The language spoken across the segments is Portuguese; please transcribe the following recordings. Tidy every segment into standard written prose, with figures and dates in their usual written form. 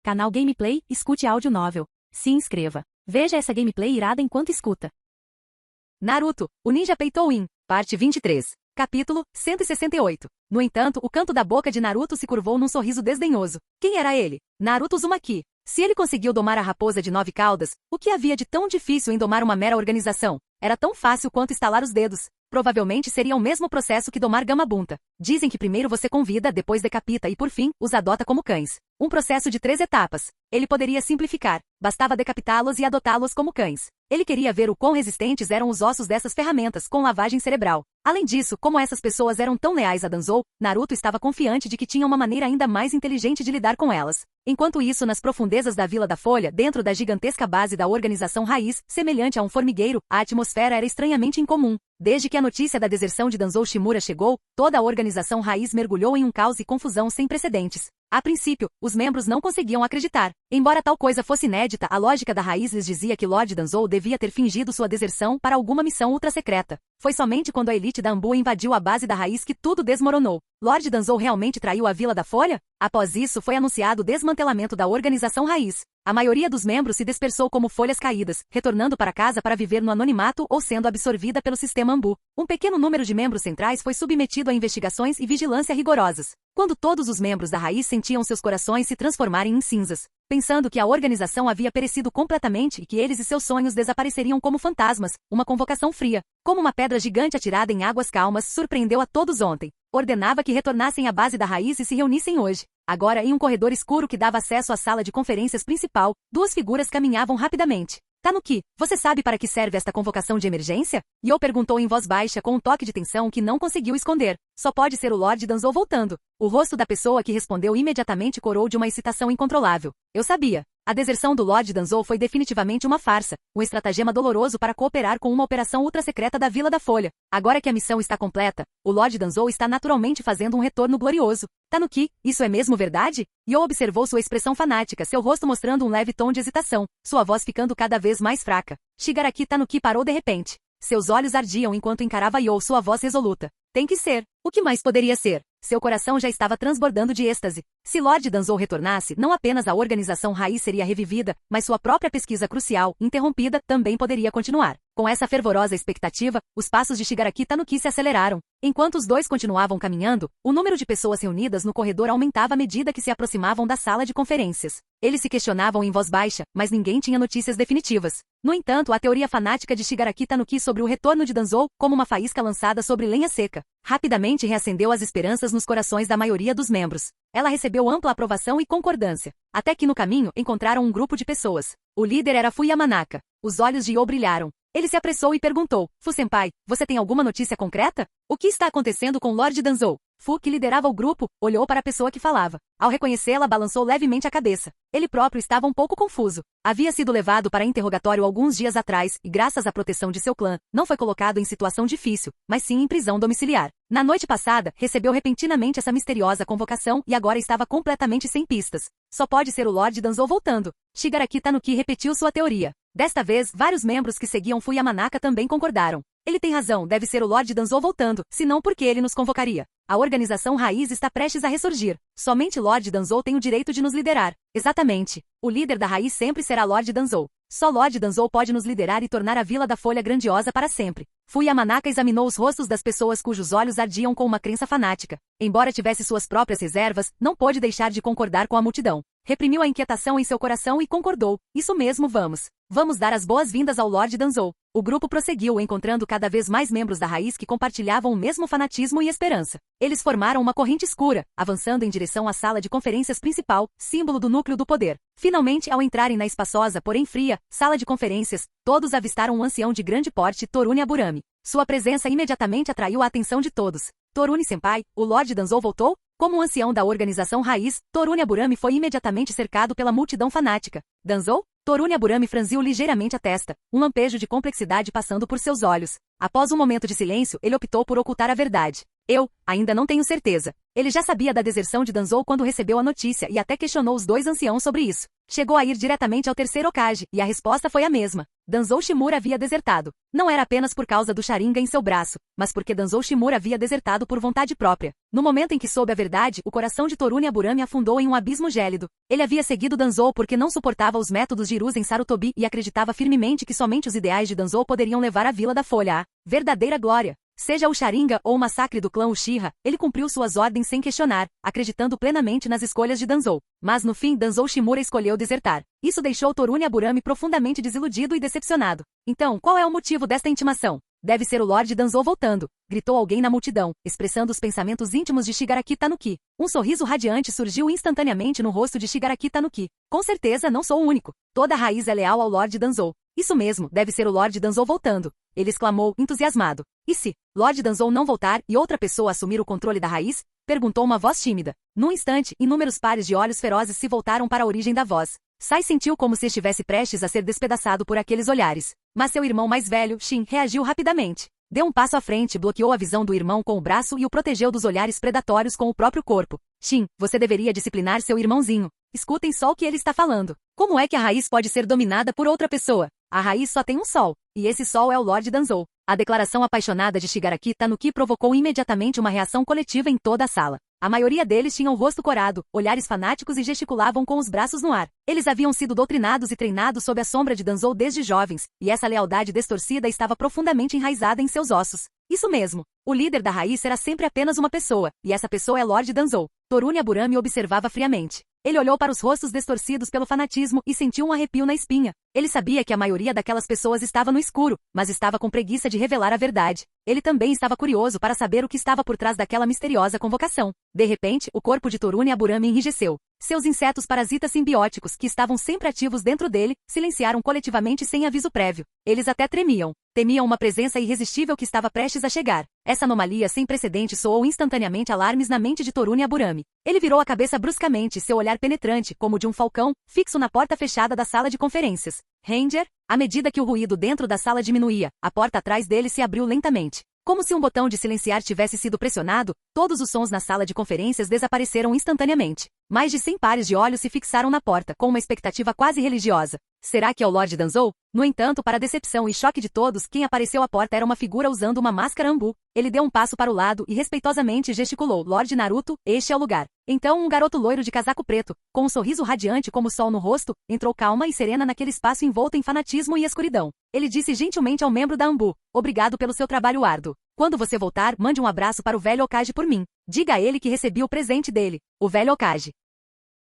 Canal Gameplay, escute áudio novel. Se inscreva. Veja essa gameplay irada enquanto escuta. Naruto, o Ninja Peitou-in, parte 23. Capítulo 168. No entanto, o canto da boca de Naruto se curvou num sorriso desdenhoso. Quem era ele? Naruto Uzumaki. Se ele conseguiu domar a raposa de 9 caudas, o que havia de tão difícil em domar uma mera organização? Era tão fácil quanto estalar os dedos. Provavelmente seria o mesmo processo que domar Gamabunta. Dizem que primeiro você convida, depois decapita e por fim, os adota como cães. Um processo de 3 etapas. Ele poderia simplificar. Bastava decapitá-los e adotá-los como cães. Ele queria ver o quão resistentes eram os ossos dessas ferramentas com lavagem cerebral. Além disso, como essas pessoas eram tão leais a Danzou, Naruto estava confiante de que tinha uma maneira ainda mais inteligente de lidar com elas. Enquanto isso, nas profundezas da Vila da Folha, dentro da gigantesca base da organização raiz, semelhante a um formigueiro, a atmosfera era estranhamente incomum. Desde que a notícia da deserção de Danzou Shimura chegou, toda a organização raiz mergulhou em um caos e confusão sem precedentes. A princípio, os membros não conseguiam acreditar. Embora tal coisa fosse inédita, a lógica da raiz lhes dizia que Lord Danzou devia ter fingido sua deserção para alguma missão ultra-secreta. Foi somente quando a elite da Anbu invadiu a base da raiz que tudo desmoronou. Lord Danzou realmente traiu a Vila da Folha? Após isso, foi anunciado o desmantelamento da organização raiz. A maioria dos membros se dispersou como folhas caídas, retornando para casa para viver no anonimato ou sendo absorvida pelo sistema Anbu. Um pequeno número de membros centrais foi submetido a investigações e vigilância rigorosas. Quando todos os membros da raiz sentiam seus corações se transformarem em cinzas, pensando que a organização havia perecido completamente e que eles e seus sonhos desapareceriam como fantasmas, uma convocação fria, como uma pedra gigante atirada em águas calmas, surpreendeu a todos ontem. Ordenava que retornassem à base da raiz e se reunissem hoje. Agora, em um corredor escuro que dava acesso à sala de conferências principal, 2 figuras caminhavam rapidamente. Tanuki, você sabe para que serve esta convocação de emergência? Yo perguntou em voz baixa com um toque de tensão que não conseguiu esconder. Só pode ser o Lord Danzou voltando. O rosto da pessoa que respondeu imediatamente corou de uma excitação incontrolável. Eu sabia. A deserção do Lord Danzou foi definitivamente uma farsa, um estratagema doloroso para cooperar com uma operação ultra-secreta da Vila da Folha. Agora que a missão está completa, o Lord Danzou está naturalmente fazendo um retorno glorioso. Tanuki, isso é mesmo verdade? Yo observou sua expressão fanática, seu rosto mostrando um leve tom de hesitação, sua voz ficando cada vez mais fraca. Shigaraki Tanuki parou de repente. Seus olhos ardiam enquanto encarava Yo, sua voz resoluta. Tem que ser. O que mais poderia ser? Seu coração já estava transbordando de êxtase. Se Lord Danzou retornasse, não apenas a organização raiz seria revivida, mas sua própria pesquisa crucial, interrompida, também poderia continuar. Com essa fervorosa expectativa, os passos de Shigaraki Tanuki se aceleraram. Enquanto os dois continuavam caminhando, o número de pessoas reunidas no corredor aumentava à medida que se aproximavam da sala de conferências. Eles se questionavam em voz baixa, mas ninguém tinha notícias definitivas. No entanto, a teoria fanática de Shigaraki Tanuki sobre o retorno de Danzou, como uma faísca lançada sobre lenha seca, rapidamente reacendeu as esperanças nos corações da maioria dos membros. Ela recebeu ampla aprovação e concordância, até que no caminho encontraram um grupo de pessoas. O líder era Fu Yamanaka. Os olhos de Yo brilharam. Ele se apressou e perguntou, Fu-senpai, você tem alguma notícia concreta? O que está acontecendo com Lord Danzou? Fu, que liderava o grupo, olhou para a pessoa que falava. Ao reconhecê-la, balançou levemente a cabeça. Ele próprio estava um pouco confuso. Havia sido levado para interrogatório alguns dias atrás e, graças à proteção de seu clã, não foi colocado em situação difícil, mas sim em prisão domiciliar. Na noite passada, recebeu repentinamente essa misteriosa convocação e agora estava completamente sem pistas. Só pode ser o Lord Danzou voltando. Shigaraki Tanuki repetiu sua teoria. Desta vez, vários membros que seguiam Fu Yamanaka também concordaram. Ele tem razão, deve ser o Lord Danzou voltando, senão por que ele nos convocaria? A organização raiz está prestes a ressurgir. Somente Lord Danzou tem o direito de nos liderar. Exatamente. O líder da raiz sempre será Lord Danzou. Só Lord Danzou pode nos liderar e tornar a Vila da Folha grandiosa para sempre. Fu Yamanaka examinou os rostos das pessoas cujos olhos ardiam com uma crença fanática. Embora tivesse suas próprias reservas, não pôde deixar de concordar com a multidão. Reprimiu a inquietação em seu coração e concordou. Isso mesmo, vamos. Vamos dar as boas-vindas ao Lord Danzou. O grupo prosseguiu encontrando cada vez mais membros da raiz que compartilhavam o mesmo fanatismo e esperança. Eles formaram uma corrente escura, avançando em direção à sala de conferências principal, símbolo do núcleo do poder. Finalmente, ao entrarem na espaçosa, porém fria, sala de conferências, todos avistaram um ancião de grande porte, Torune Aburami. Sua presença imediatamente atraiu a atenção de todos. Torune-senpai, o Lord Danzou voltou? Como um ancião da organização raiz, Torune Aburami foi imediatamente cercado pela multidão fanática. Danzou? Torune Aburami franziu ligeiramente a testa, um lampejo de complexidade passando por seus olhos. Após um momento de silêncio, ele optou por ocultar a verdade. Eu ainda não tenho certeza. Ele já sabia da deserção de Danzou quando recebeu a notícia e até questionou os 2 anciãos sobre isso. Chegou a ir diretamente ao terceiro Hokage, e a resposta foi a mesma. Danzou Shimura havia desertado. Não era apenas por causa do Sharingan em seu braço, mas porque Danzou Shimura havia desertado por vontade própria. No momento em que soube a verdade, o coração de Torune Aburami afundou em um abismo gélido. Ele havia seguido Danzou porque não suportava os métodos de Hiruzen Sarutobi e acreditava firmemente que somente os ideais de Danzou poderiam levar a Vila da Folha à verdadeira glória. Seja o Sharingan ou o massacre do clã Uchiha, ele cumpriu suas ordens sem questionar, acreditando plenamente nas escolhas de Danzou. Mas no fim Danzou Shimura escolheu desertar. Isso deixou Torune Aburami profundamente desiludido e decepcionado. Então, qual é o motivo desta intimação? Deve ser o Lorde Danzou voltando, gritou alguém na multidão, expressando os pensamentos íntimos de Shigaraki Tanuki. Um sorriso radiante surgiu instantaneamente no rosto de Shigaraki Tanuki. Com certeza não sou o único. Toda a raiz é leal ao Lorde Danzou. Isso mesmo, deve ser o Lorde Danzou voltando. Ele exclamou, entusiasmado. E se Lorde Danzou não voltar e outra pessoa assumir o controle da raiz? Perguntou uma voz tímida. Num instante, inúmeros pares de olhos ferozes se voltaram para a origem da voz. Sai sentiu como se estivesse prestes a ser despedaçado por aqueles olhares. Mas seu irmão mais velho, Shin, reagiu rapidamente. Deu um passo à frente, bloqueou a visão do irmão com o braço e o protegeu dos olhares predatórios com o próprio corpo. Shin, você deveria disciplinar seu irmãozinho. Escutem só o que ele está falando. Como é que a raiz pode ser dominada por outra pessoa? A raiz só tem um sol, e esse sol é o Lorde Danzou. A declaração apaixonada de Shigaraki Tanuki provocou imediatamente uma reação coletiva em toda a sala. A maioria deles tinha o rosto corado, olhares fanáticos e gesticulavam com os braços no ar. Eles haviam sido doutrinados e treinados sob a sombra de Danzou desde jovens, e essa lealdade distorcida estava profundamente enraizada em seus ossos. Isso mesmo. O líder da raiz será sempre apenas uma pessoa, e essa pessoa é Lorde Danzou. Torune Aburami observava friamente. Ele olhou para os rostos distorcidos pelo fanatismo e sentiu um arrepio na espinha. Ele sabia que a maioria daquelas pessoas estava no escuro, mas estava com preguiça de revelar a verdade. Ele também estava curioso para saber o que estava por trás daquela misteriosa convocação. De repente, o corpo de Torune Aburami enrijeceu. Seus insetos parasitas simbióticos, que estavam sempre ativos dentro dele, silenciaram coletivamente sem aviso prévio. Eles até tremiam. Temiam uma presença irresistível que estava prestes a chegar. Essa anomalia sem precedente soou instantaneamente alarmes na mente de Torune Aburami. Ele virou a cabeça bruscamente, seu olhar penetrante, como de um falcão, fixo na porta fechada da sala de conferências. Ranger, à medida que o ruído dentro da sala diminuía, a porta atrás dele se abriu lentamente. Como se um botão de silenciar tivesse sido pressionado, todos os sons na sala de conferências desapareceram instantaneamente. Mais de 100 pares de olhos se fixaram na porta, com uma expectativa quase religiosa. Será que é o Lorde Danzou? No entanto, para a decepção e choque de todos, quem apareceu à porta era uma figura usando uma máscara Ambu. Ele deu um passo para o lado e respeitosamente gesticulou. Lorde Naruto, este é o lugar. Então um garoto loiro de casaco preto, com um sorriso radiante como o sol no rosto, entrou calma e serena naquele espaço envolto em fanatismo e escuridão. Ele disse gentilmente ao membro da Ambu, obrigado pelo seu trabalho árduo. Quando você voltar, mande um abraço para o velho Hokage por mim. Diga a ele que recebi o presente dele, o velho Hokage.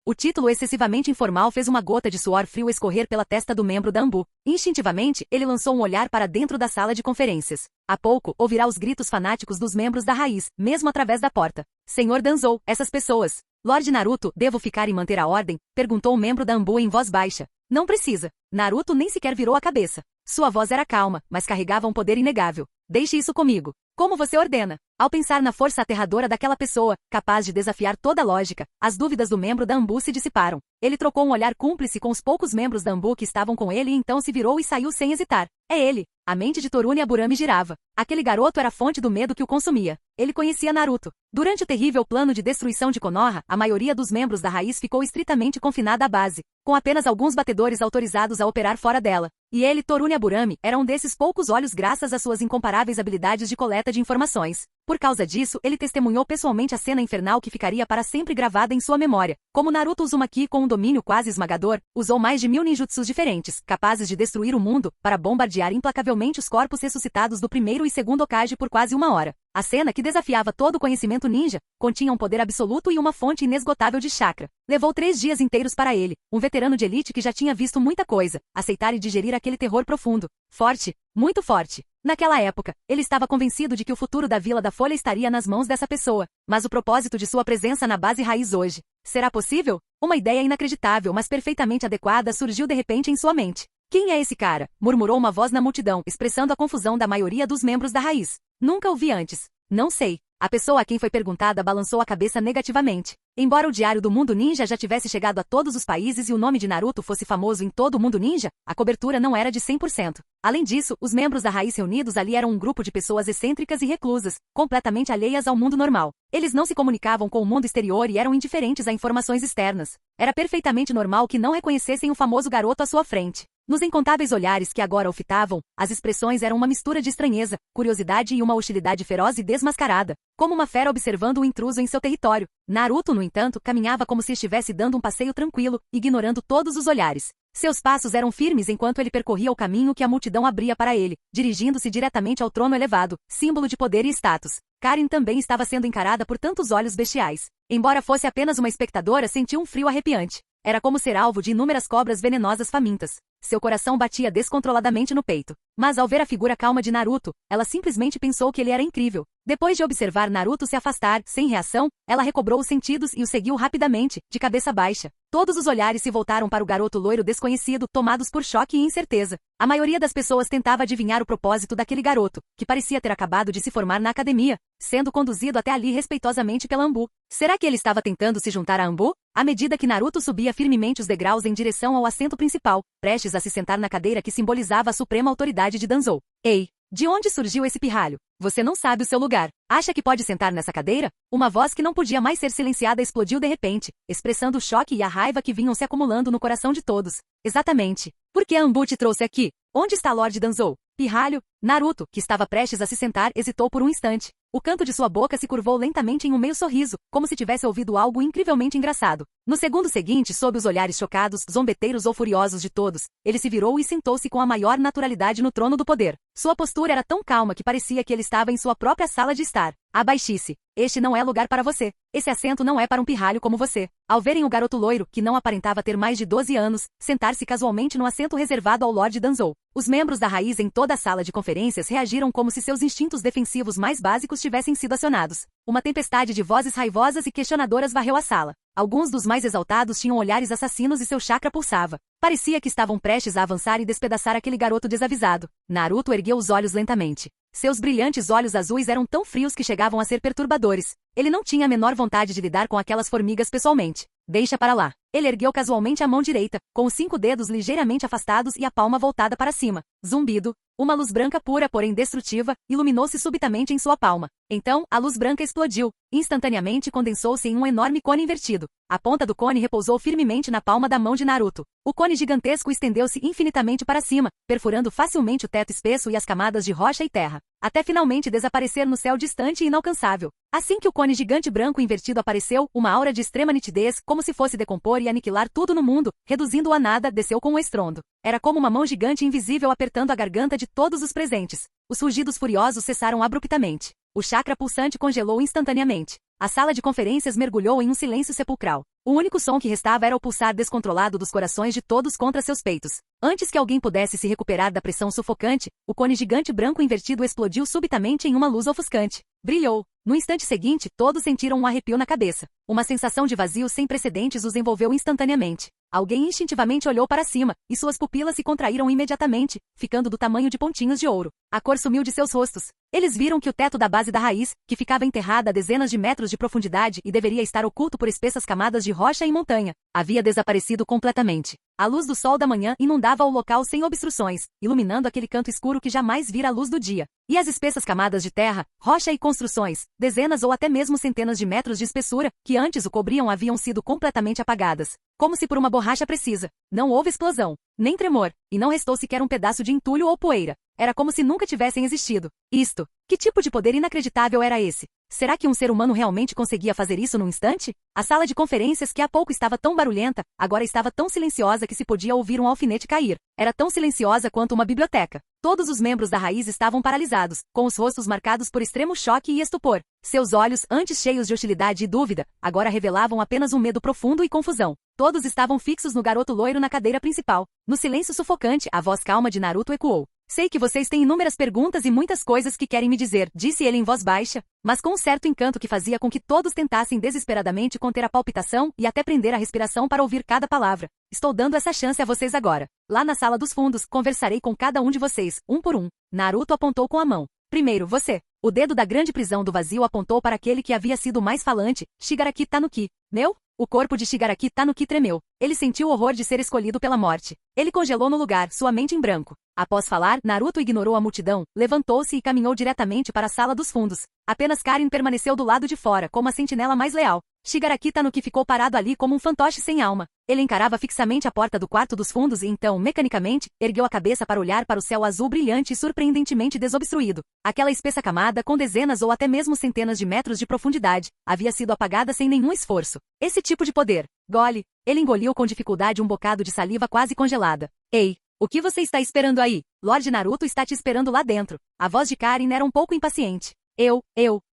O título excessivamente informal fez uma gota de suor frio escorrer pela testa do membro da Ambu. Instintivamente, ele lançou um olhar para dentro da sala de conferências. Há pouco, ouvirá os gritos fanáticos dos membros da raiz, mesmo através da porta. Senhor Danzou, essas pessoas. Lorde Naruto, devo ficar e manter a ordem? Perguntou o membro da Ambu em voz baixa. Não precisa. Naruto nem sequer virou a cabeça. Sua voz era calma, mas carregava um poder inegável. Deixe isso comigo. Como você ordena? Ao pensar na força aterradora daquela pessoa, capaz de desafiar toda a lógica, as dúvidas do membro da Ambu se dissiparam. Ele trocou um olhar cúmplice com os poucos membros da Ambu que estavam com ele e então se virou e saiu sem hesitar. É ele. A mente de Torune Aburami girava. Aquele garoto era a fonte do medo que o consumia. Ele conhecia Naruto. Durante o terrível plano de destruição de Konoha, a maioria dos membros da raiz ficou estritamente confinada à base, com apenas alguns batedores autorizados a operar fora dela. E ele, Torune Aburami, era um desses poucos olhos graças às suas incomparáveis habilidades de coleta de informações. Por causa disso, ele testemunhou pessoalmente a cena infernal que ficaria para sempre gravada em sua memória. Como Naruto Uzumaki, com um domínio quase esmagador, usou mais de 1000 ninjutsus diferentes, capazes de destruir o mundo, para bombardear implacavelmente os corpos ressuscitados do primeiro e segundo Hokage por quase 1 hora. A cena, que desafiava todo o conhecimento ninja, continha um poder absoluto e uma fonte inesgotável de chakra. Levou 3 dias inteiros para ele, um veterano de elite que já tinha visto muita coisa, aceitar e digerir aquele terror profundo. Forte, muito forte. Naquela época, ele estava convencido de que o futuro da Vila da Folha estaria nas mãos dessa pessoa. Mas o propósito de sua presença na base raiz hoje, será possível? Uma ideia inacreditável, mas perfeitamente adequada, surgiu de repente em sua mente. Quem é esse cara? Murmurou uma voz na multidão, expressando a confusão da maioria dos membros da raiz. Nunca o vi antes. Não sei. A pessoa a quem foi perguntada balançou a cabeça negativamente. Embora o Diário do Mundo Ninja já tivesse chegado a todos os países e o nome de Naruto fosse famoso em todo o mundo ninja, a cobertura não era de 100%. Além disso, os membros da raiz reunidos ali eram um grupo de pessoas excêntricas e reclusas, completamente alheias ao mundo normal. Eles não se comunicavam com o mundo exterior e eram indiferentes a informações externas. Era perfeitamente normal que não reconhecessem o famoso garoto à sua frente. Nos incontáveis olhares que agora o fitavam, as expressões eram uma mistura de estranheza, curiosidade e uma hostilidade feroz e desmascarada, como uma fera observando o intruso em seu território. Naruto, no entanto, caminhava como se estivesse dando um passeio tranquilo, ignorando todos os olhares. Seus passos eram firmes enquanto ele percorria o caminho que a multidão abria para ele, dirigindo-se diretamente ao trono elevado, símbolo de poder e status. Karin também estava sendo encarada por tantos olhos bestiais. Embora fosse apenas uma espectadora, sentiu um frio arrepiante. Era como ser alvo de inúmeras cobras venenosas famintas. Seu coração batia descontroladamente no peito. Mas ao ver a figura calma de Naruto, ela simplesmente pensou que ele era incrível. Depois de observar Naruto se afastar, sem reação, ela recobrou os sentidos e o seguiu rapidamente, de cabeça baixa. Todos os olhares se voltaram para o garoto loiro desconhecido, tomados por choque e incerteza. A maioria das pessoas tentava adivinhar o propósito daquele garoto, que parecia ter acabado de se formar na academia, sendo conduzido até ali respeitosamente pela Anbu. Será que ele estava tentando se juntar a Anbu? À medida que Naruto subia firmemente os degraus em direção ao assento principal, prestes a se sentar na cadeira que simbolizava a suprema autoridade de Danzou. Ei! De onde surgiu esse pirralho? Você não sabe o seu lugar. Acha que pode sentar nessa cadeira? Uma voz que não podia mais ser silenciada explodiu de repente, expressando o choque e a raiva que vinham se acumulando no coração de todos. Exatamente. Por que a Anbu te trouxe aqui? Onde está Lord Danzou? Pirralho? Naruto, que estava prestes a se sentar, hesitou por um instante. O canto de sua boca se curvou lentamente em um meio sorriso, como se tivesse ouvido algo incrivelmente engraçado. No segundo seguinte, sob os olhares chocados, zombeteiros ou furiosos de todos, ele se virou e sentou-se com a maior naturalidade no trono do poder. Sua postura era tão calma que parecia que ele estava em sua própria sala de estar. Abaixe-se. Este não é lugar para você. Esse assento não é para um pirralho como você. Ao verem o garoto loiro, que não aparentava ter mais de 12 anos, sentar-se casualmente no assento reservado ao Lord Danzou, os membros da raiz em toda a sala de conferências reagiram como se seus instintos defensivos mais básicos tivessem sido acionados. Uma tempestade de vozes raivosas e questionadoras varreu a sala. Alguns dos mais exaltados tinham olhares assassinos e seu chakra pulsava. Parecia que estavam prestes a avançar e despedaçar aquele garoto desavisado. Naruto ergueu os olhos lentamente. Seus brilhantes olhos azuis eram tão frios que chegavam a ser perturbadores. Ele não tinha a menor vontade de lidar com aquelas formigas pessoalmente. Deixa para lá. Ele ergueu casualmente a mão direita, com os 5 dedos ligeiramente afastados e a palma voltada para cima. Zumbido. Uma luz branca pura, porém destrutiva, iluminou-se subitamente em sua palma. Então, a luz branca explodiu. Instantaneamente condensou-se em um enorme cone invertido. A ponta do cone repousou firmemente na palma da mão de Naruto. O cone gigantesco estendeu-se infinitamente para cima, perfurando facilmente o teto espesso e as camadas de rocha e terra, até finalmente desaparecer no céu distante e inalcançável. Assim que o cone gigante branco invertido apareceu, uma aura de extrema nitidez, como se fosse decompor e aniquilar tudo no mundo, reduzindo-o a nada, desceu com um estrondo. Era como uma mão gigante invisível apertando a garganta de todos os presentes. Os rugidos furiosos cessaram abruptamente. O chakra pulsante congelou instantaneamente. A sala de conferências mergulhou em um silêncio sepulcral. O único som que restava era o pulsar descontrolado dos corações de todos contra seus peitos. Antes que alguém pudesse se recuperar da pressão sufocante, o cone gigante branco invertido explodiu subitamente em uma luz ofuscante. Brilhou. No instante seguinte, todos sentiram um arrepio na cabeça. Uma sensação de vazio sem precedentes os envolveu instantaneamente. Alguém instintivamente olhou para cima, e suas pupilas se contraíram imediatamente, ficando do tamanho de pontinhos de ouro. A cor sumiu de seus rostos. Eles viram que o teto da base da raiz, que ficava enterrada a dezenas de metros de profundidade e deveria estar oculto por espessas camadas de rocha e montanha, havia desaparecido completamente. A luz do sol da manhã inundava o local sem obstruções, iluminando aquele canto escuro que jamais vira a luz do dia. E as espessas camadas de terra, rocha e construções, dezenas ou até mesmo centenas de metros de espessura, que antes o cobriam haviam sido completamente apagadas, como se por uma borracha precisa. Não houve explosão, nem tremor, e não restou sequer um pedaço de entulho ou poeira. Era como se nunca tivessem existido. Isto. Que tipo de poder inacreditável era esse? Será que um ser humano realmente conseguia fazer isso num instante? A sala de conferências, que há pouco estava tão barulhenta, agora estava tão silenciosa que se podia ouvir um alfinete cair. Era tão silenciosa quanto uma biblioteca. Todos os membros da raiz estavam paralisados, com os rostos marcados por extremo choque e estupor. Seus olhos, antes cheios de hostilidade e dúvida, agora revelavam apenas um medo profundo e confusão. Todos estavam fixos no garoto loiro na cadeira principal. No silêncio sufocante, a voz calma de Naruto ecoou. Sei que vocês têm inúmeras perguntas e muitas coisas que querem me dizer, disse ele em voz baixa, mas com um certo encanto que fazia com que todos tentassem desesperadamente conter a palpitação e até prender a respiração para ouvir cada palavra. Estou dando essa chance a vocês agora. Lá na sala dos fundos, conversarei com cada um de vocês, um por um. Naruto apontou com a mão. Primeiro você. O dedo da grande prisão do vazio apontou para aquele que havia sido mais falante, Shigaraki Tanuki. Meu? O corpo de Shigaraki Tanuki tremeu. Ele sentiu o horror de ser escolhido pela morte. Ele congelou no lugar, sua mente em branco. Após falar, Naruto ignorou a multidão, levantou-se e caminhou diretamente para a sala dos fundos. Apenas Karin permaneceu do lado de fora, como a sentinela mais leal. Shigaraki Tanuki ficou parado ali como um fantoche sem alma. Ele encarava fixamente a porta do quarto dos fundos e então, mecanicamente, ergueu a cabeça para olhar para o céu azul brilhante e surpreendentemente desobstruído. Aquela espessa camada, com dezenas ou até mesmo centenas de metros de profundidade, havia sido apagada sem nenhum esforço. Esse tipo de poder. Gole. Ele engoliu com dificuldade um bocado de saliva quase congelada. Ei! O que você está esperando aí? Lord Naruto está te esperando lá dentro. A voz de Karin era um pouco impaciente. Eu.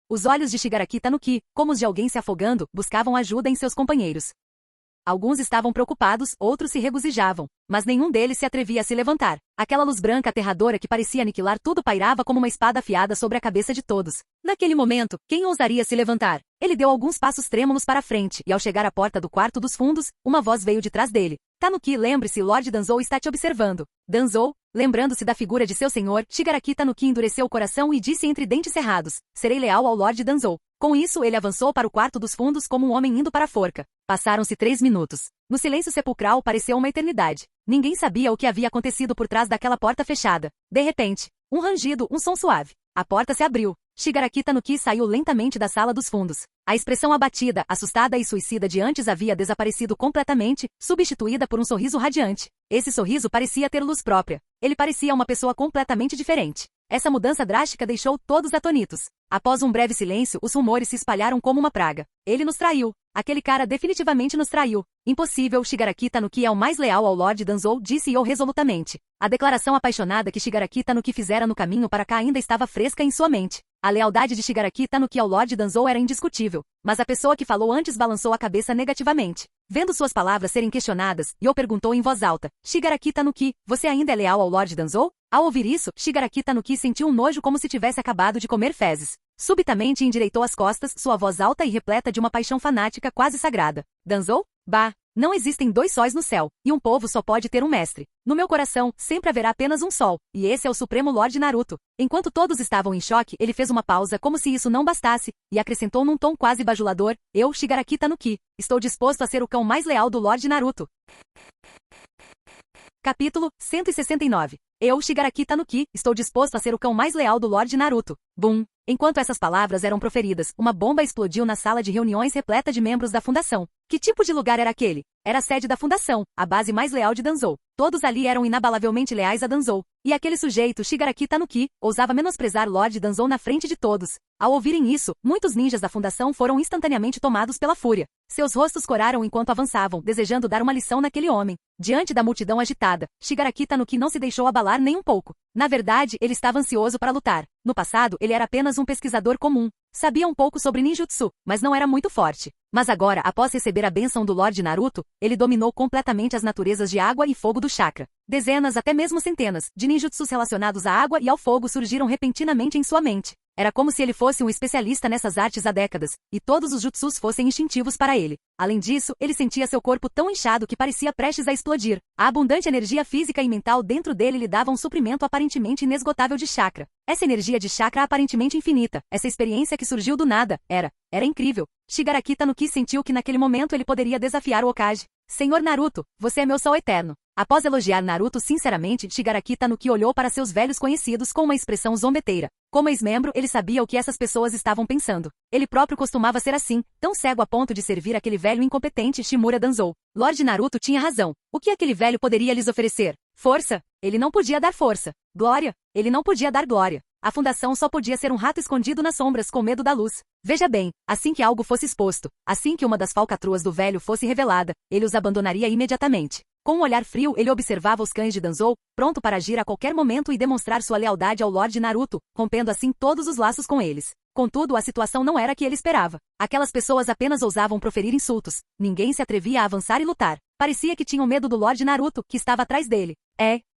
Os olhos de Shigaraki Tanuki, como os de alguém se afogando, buscavam ajuda em seus companheiros. Alguns estavam preocupados, outros se regozijavam, mas nenhum deles se atrevia a se levantar. Aquela luz branca aterradora que parecia aniquilar tudo pairava como uma espada afiada sobre a cabeça de todos. Naquele momento, quem ousaria se levantar? Ele deu alguns passos trêmulos para a frente, e ao chegar à porta do quarto dos fundos, uma voz veio de trás dele. Tanuki, lembre-se, Lord Danzou está te observando. Danzou? Lembrando-se da figura de seu senhor, Shigaraki Tanuki endureceu o coração e disse entre dentes cerrados: serei leal ao Lord Danzou. Com isso, ele avançou para o quarto dos fundos como um homem indo para a forca. Passaram-se 3 minutos. No silêncio sepulcral pareceu uma eternidade. Ninguém sabia o que havia acontecido por trás daquela porta fechada. De repente, um rangido, um som suave. A porta se abriu. Shigaraki Tanuki saiu lentamente da sala dos fundos. A expressão abatida, assustada e suicida de antes havia desaparecido completamente, substituída por um sorriso radiante. Esse sorriso parecia ter luz própria. Ele parecia uma pessoa completamente diferente. Essa mudança drástica deixou todos atonitos. Após um breve silêncio, os rumores se espalharam como uma praga. Ele nos traiu. Aquele cara definitivamente nos traiu. Impossível, Shigaraki Tanuki é o mais leal ao Lord Danzou, disse Yo resolutamente. A declaração apaixonada que Shigaraki Tanuki fizera no caminho para cá ainda estava fresca em sua mente. A lealdade de Shigaraki Tanuki ao Lord Danzou era indiscutível, mas a pessoa que falou antes balançou a cabeça negativamente. Vendo suas palavras serem questionadas, Yo perguntou em voz alta: Shigaraki Tanuki, você ainda é leal ao Lord Danzou? Ao ouvir isso, Shigaraki Tanuki sentiu um nojo como se tivesse acabado de comer fezes. Subitamente endireitou as costas, sua voz alta e repleta de uma paixão fanática quase sagrada. Danzou? Bah! Não existem 2 sóis no céu, e um povo só pode ter um mestre. No meu coração, sempre haverá apenas um sol, e esse é o Supremo Lord Naruto. Enquanto todos estavam em choque, ele fez uma pausa como se isso não bastasse, e acrescentou num tom quase bajulador: eu, Shigaraki Tanuki, estou disposto a ser o cão mais leal do Lord Naruto. Capítulo 169. Eu, Shigaraki Tanuki, estou disposto a ser o cão mais leal do Lord Naruto. Bum! Enquanto essas palavras eram proferidas, uma bomba explodiu na sala de reuniões repleta de membros da fundação. Que tipo de lugar era aquele? Era a sede da fundação, a base mais leal de Danzou. Todos ali eram inabalavelmente leais a Danzou. E aquele sujeito, Shigaraki Tanuki, ousava menosprezar Lord Danzou na frente de todos. Ao ouvirem isso, muitos ninjas da fundação foram instantaneamente tomados pela fúria. Seus rostos coraram enquanto avançavam, desejando dar uma lição naquele homem. Diante da multidão agitada, Shigaraki Tanuki não se deixou abalar nem um pouco. Na verdade, ele estava ansioso para lutar. No passado, ele era apenas um pesquisador comum. Sabia um pouco sobre ninjutsu, mas não era muito forte. Mas agora, após receber a bênção do Lord Naruto, ele dominou completamente as naturezas de água e fogo do chakra. Dezenas, até mesmo centenas, de ninjutsus relacionados à água e ao fogo surgiram repentinamente em sua mente. Era como se ele fosse um especialista nessas artes há décadas, e todos os jutsus fossem instintivos para ele. Além disso, ele sentia seu corpo tão inchado que parecia prestes a explodir. A abundante energia física e mental dentro dele lhe dava um suprimento aparentemente inesgotável de chakra. Essa energia de chakra aparentemente infinita, essa experiência que surgiu do nada, era incrível. Shigaraki Tanuki sentiu que naquele momento ele poderia desafiar o Hokage. Senhor Naruto, você é meu sol eterno. Após elogiar Naruto sinceramente, Shigaraki Tanuki olhou para seus velhos conhecidos com uma expressão zombeteira. Como ex-membro, ele sabia o que essas pessoas estavam pensando. Ele próprio costumava ser assim, tão cego a ponto de servir aquele velho incompetente Shimura Danzou. Lord Naruto tinha razão. O que aquele velho poderia lhes oferecer? Força? Ele não podia dar força. Glória? Ele não podia dar glória. A fundação só podia ser um rato escondido nas sombras com medo da luz. Veja bem, assim que algo fosse exposto, assim que uma das falcatruas do velho fosse revelada, ele os abandonaria imediatamente. Com um olhar frio, ele observava os cães de Danzou, pronto para agir a qualquer momento e demonstrar sua lealdade ao Lord Naruto, rompendo assim todos os laços com eles. Contudo, a situação não era a que ele esperava. Aquelas pessoas apenas ousavam proferir insultos. Ninguém se atrevia a avançar e lutar. Parecia que tinham medo do Lord Naruto, que estava atrás dele.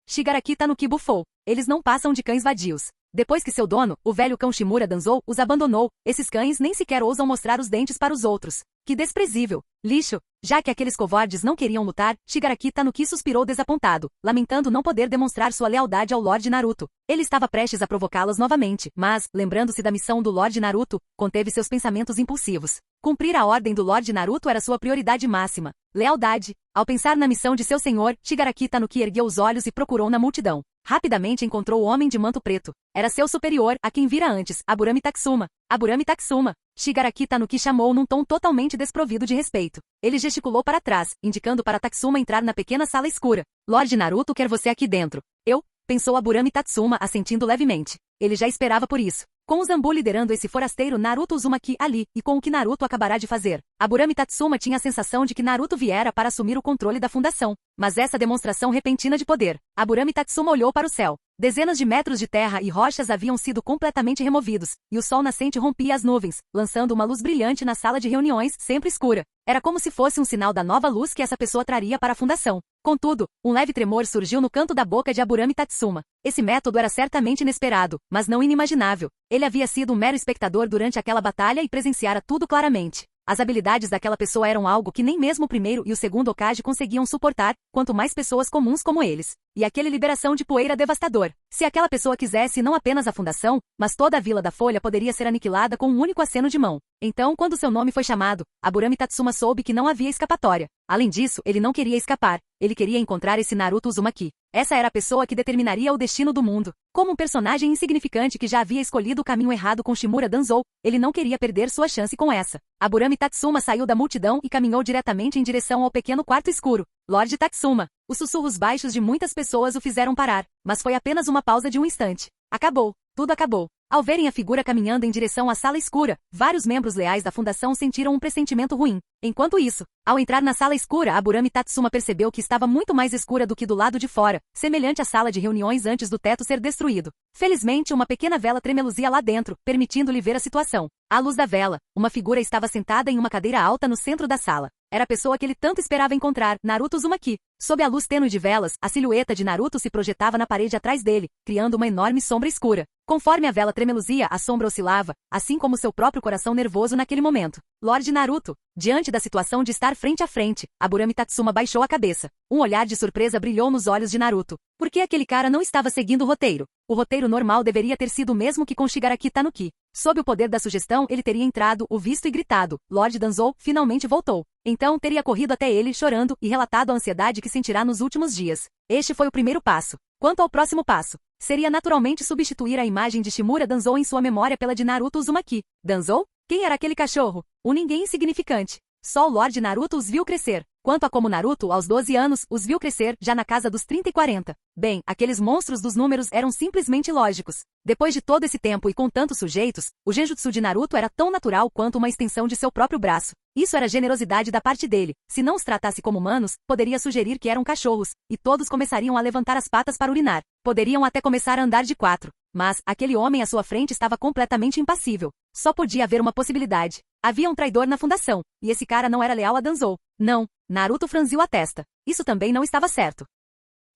Shigaraki Tanuki bufou. Eles não passam de cães vadios. Depois que seu dono, o velho cão Shimura Danzou, os abandonou, esses cães nem sequer ousam mostrar os dentes para os outros. Que desprezível! Lixo! Já que aqueles covardes não queriam lutar, Shigaraki Tanuki suspirou desapontado, lamentando não poder demonstrar sua lealdade ao Lorde Naruto. Ele estava prestes a provocá-los novamente, mas, lembrando-se da missão do Lorde Naruto, conteve seus pensamentos impulsivos. Cumprir a ordem do Lorde Naruto era sua prioridade máxima. Lealdade. Ao pensar na missão de seu senhor, Shigaraki Tanuki ergueu os olhos e procurou na multidão. Rapidamente encontrou o homem de manto preto. Era seu superior, a quem vira antes, Aburami Tatsuma. Aburami Tatsuma. Shigaraki Tanuki chamou num tom totalmente desprovido de respeito. Ele gesticulou para trás, indicando para Tatsuma entrar na pequena sala escura. Lorde Naruto quer você aqui dentro. Eu? Pensou Aburami Tatsuma, assentindo levemente. Ele já esperava por isso. Com o Zambu liderando esse forasteiro Naruto Uzumaki ali, e com o que Naruto acabará de fazer, Aburami Tatsuma tinha a sensação de que Naruto viera para assumir o controle da fundação. Mas essa demonstração repentina de poder, Aburami Tatsuma olhou para o céu. Dezenas de metros de terra e rochas haviam sido completamente removidos, e o sol nascente rompia as nuvens, lançando uma luz brilhante na sala de reuniões, sempre escura. Era como se fosse um sinal da nova luz que essa pessoa traria para a fundação. Contudo, um leve tremor surgiu no canto da boca de Aburami Tatsuma. Esse método era certamente inesperado, mas não inimaginável. Ele havia sido um mero espectador durante aquela batalha e presenciara tudo claramente. As habilidades daquela pessoa eram algo que nem mesmo o primeiro e o segundo Hokage conseguiam suportar, quanto mais pessoas comuns como eles. E aquele liberação de poeira devastador. Se aquela pessoa quisesse não apenas a fundação, mas toda a Vila da Folha poderia ser aniquilada com um único aceno de mão. Então, quando seu nome foi chamado, Aburami Tatsuma soube que não havia escapatória. Além disso, ele não queria escapar. Ele queria encontrar esse Naruto Uzumaki. Essa era a pessoa que determinaria o destino do mundo. Como um personagem insignificante que já havia escolhido o caminho errado com Shimura Danzou, ele não queria perder sua chance com essa. Aburami Tatsuma saiu da multidão e caminhou diretamente em direção ao pequeno quarto escuro. Lorde Tatsuma. Os sussurros baixos de muitas pessoas o fizeram parar, mas foi apenas uma pausa de um instante. Acabou. Tudo acabou. Ao verem a figura caminhando em direção à sala escura, vários membros leais da fundação sentiram um pressentimento ruim. Enquanto isso, ao entrar na sala escura, Aburami Tatsuma percebeu que estava muito mais escura do que do lado de fora, semelhante à sala de reuniões antes do teto ser destruído. Felizmente, uma pequena vela tremeluzia lá dentro, permitindo-lhe ver a situação. À luz da vela, uma figura estava sentada em uma cadeira alta no centro da sala. Era a pessoa que ele tanto esperava encontrar, Naruto Uzumaki. Sob a luz tênue de velas, a silhueta de Naruto se projetava na parede atrás dele, criando uma enorme sombra escura. Conforme a vela tremeluzia, a sombra oscilava, assim como seu próprio coração nervoso naquele momento. Lorde Naruto. Diante da situação de estar frente a frente, Aburami Tatsuma baixou a cabeça. Um olhar de surpresa brilhou nos olhos de Naruto. Por que aquele cara não estava seguindo o roteiro? O roteiro normal deveria ter sido o mesmo que com Shigaraki Tanuki. Sob o poder da sugestão, ele teria entrado, o visto e gritado. Lorde Danzou finalmente voltou. Então teria corrido até ele, chorando, e relatado a ansiedade que sentirá nos últimos dias. Este foi o primeiro passo. Quanto ao próximo passo, seria naturalmente substituir a imagem de Shimura Danzou em sua memória pela de Naruto Uzumaki. Danzou? Quem era aquele cachorro? Um ninguém insignificante. Só o Lorde Naruto os viu crescer. Quanto a como Naruto, aos 12 anos, os viu crescer, já na casa dos 30 e 40. Bem, aqueles monstros dos números eram simplesmente lógicos. Depois de todo esse tempo e com tantos sujeitos, o genjutsu de Naruto era tão natural quanto uma extensão de seu próprio braço. Isso era generosidade da parte dele. Se não os tratasse como humanos, poderia sugerir que eram cachorros, e todos começariam a levantar as patas para urinar. Poderiam até começar a andar de quatro. Mas, aquele homem à sua frente estava completamente impassível. Só podia haver uma possibilidade. Havia um traidor na fundação, e esse cara não era leal a Danzou. Não, Naruto franziu a testa. Isso também não estava certo.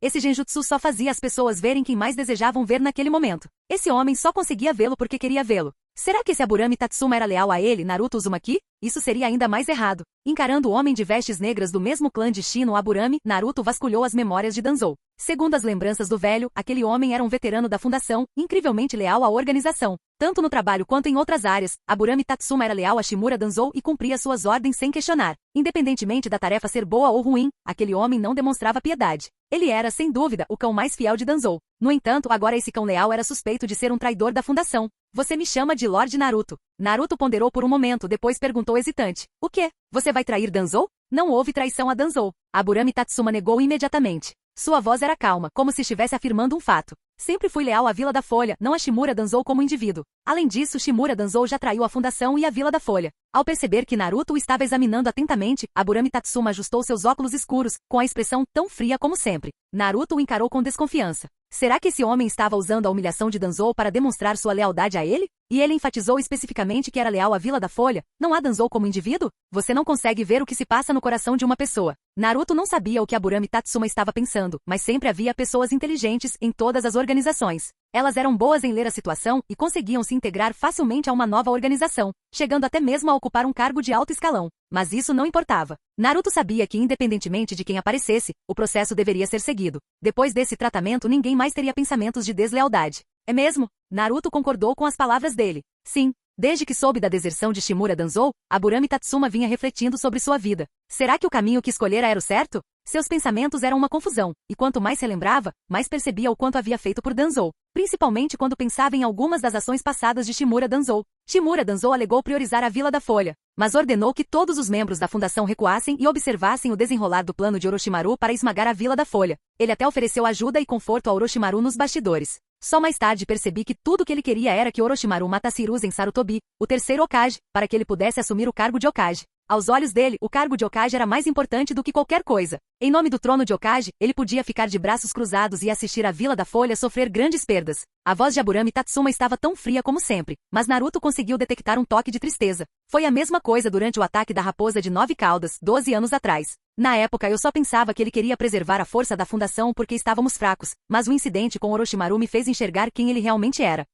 Esse genjutsu só fazia as pessoas verem quem mais desejavam ver naquele momento. Esse homem só conseguia vê-lo porque queria vê-lo. Será que esse Aburami Tatsuma era leal a ele, Naruto Uzumaki? Isso seria ainda mais errado. Encarando o homem de vestes negras do mesmo clã de Shino Aburami, Naruto vasculhou as memórias de Danzou. Segundo as lembranças do velho, aquele homem era um veterano da fundação, incrivelmente leal à organização. Tanto no trabalho quanto em outras áreas, Aburami Tatsuma era leal a Shimura Danzou e cumpria suas ordens sem questionar. Independentemente da tarefa ser boa ou ruim, aquele homem não demonstrava piedade. Ele era, sem dúvida, o cão mais fiel de Danzou. No entanto, agora esse cão leal era suspeito de ser um traidor da fundação. Você me chama de Lorde Naruto. Naruto ponderou por um momento, depois perguntou hesitante. O quê? Você vai trair Danzou? Não houve traição a Danzou. Aburami Tatsuma negou imediatamente. Sua voz era calma, como se estivesse afirmando um fato. Sempre fui leal à Vila da Folha, não a Shimura Danzou como indivíduo. Além disso, Shimura Danzou já traiu a fundação e a Vila da Folha. Ao perceber que Naruto o estava examinando atentamente, Aburami Tatsuma ajustou seus óculos escuros, com a expressão tão fria como sempre. Naruto o encarou com desconfiança. Será que esse homem estava usando a humilhação de Danzou para demonstrar sua lealdade a ele? E ele enfatizou especificamente que era leal à Vila da Folha, não a Danzou como indivíduo? Você não consegue ver o que se passa no coração de uma pessoa. Naruto não sabia o que Aburami Tatsuma estava pensando, mas sempre havia pessoas inteligentes em todas as organizações. Elas eram boas em ler a situação e conseguiam se integrar facilmente a uma nova organização, chegando até mesmo a ocupar um cargo de alto escalão. Mas isso não importava. Naruto sabia que, independentemente de quem aparecesse, o processo deveria ser seguido. Depois desse tratamento, ninguém mais teria pensamentos de deslealdade. É mesmo? Naruto concordou com as palavras dele. Sim. Desde que soube da deserção de Shimura Danzou, Aburame Tatsuma vinha refletindo sobre sua vida. Será que o caminho que escolhera era o certo? Seus pensamentos eram uma confusão, e quanto mais se lembrava, mais percebia o quanto havia feito por Danzou, principalmente quando pensava em algumas das ações passadas de Shimura Danzou. Shimura Danzou alegou priorizar a Vila da Folha, mas ordenou que todos os membros da fundação recuassem e observassem o desenrolar do plano de Orochimaru para esmagar a Vila da Folha. Ele até ofereceu ajuda e conforto a Orochimaru nos bastidores. Só mais tarde percebi que tudo que ele queria era que Orochimaru matasse Hiruzen Sarutobi, o terceiro Hokage, para que ele pudesse assumir o cargo de Hokage. Aos olhos dele, o cargo de Hokage era mais importante do que qualquer coisa. Em nome do trono de Hokage, ele podia ficar de braços cruzados e assistir a Vila da Folha sofrer grandes perdas. A voz de Aburame Tatsuma estava tão fria como sempre, mas Naruto conseguiu detectar um toque de tristeza. Foi a mesma coisa durante o ataque da Raposa de 9 Caudas, 12 anos atrás. Na época eu só pensava que ele queria preservar a força da fundação porque estávamos fracos, mas o incidente com Orochimaru me fez enxergar quem ele realmente era.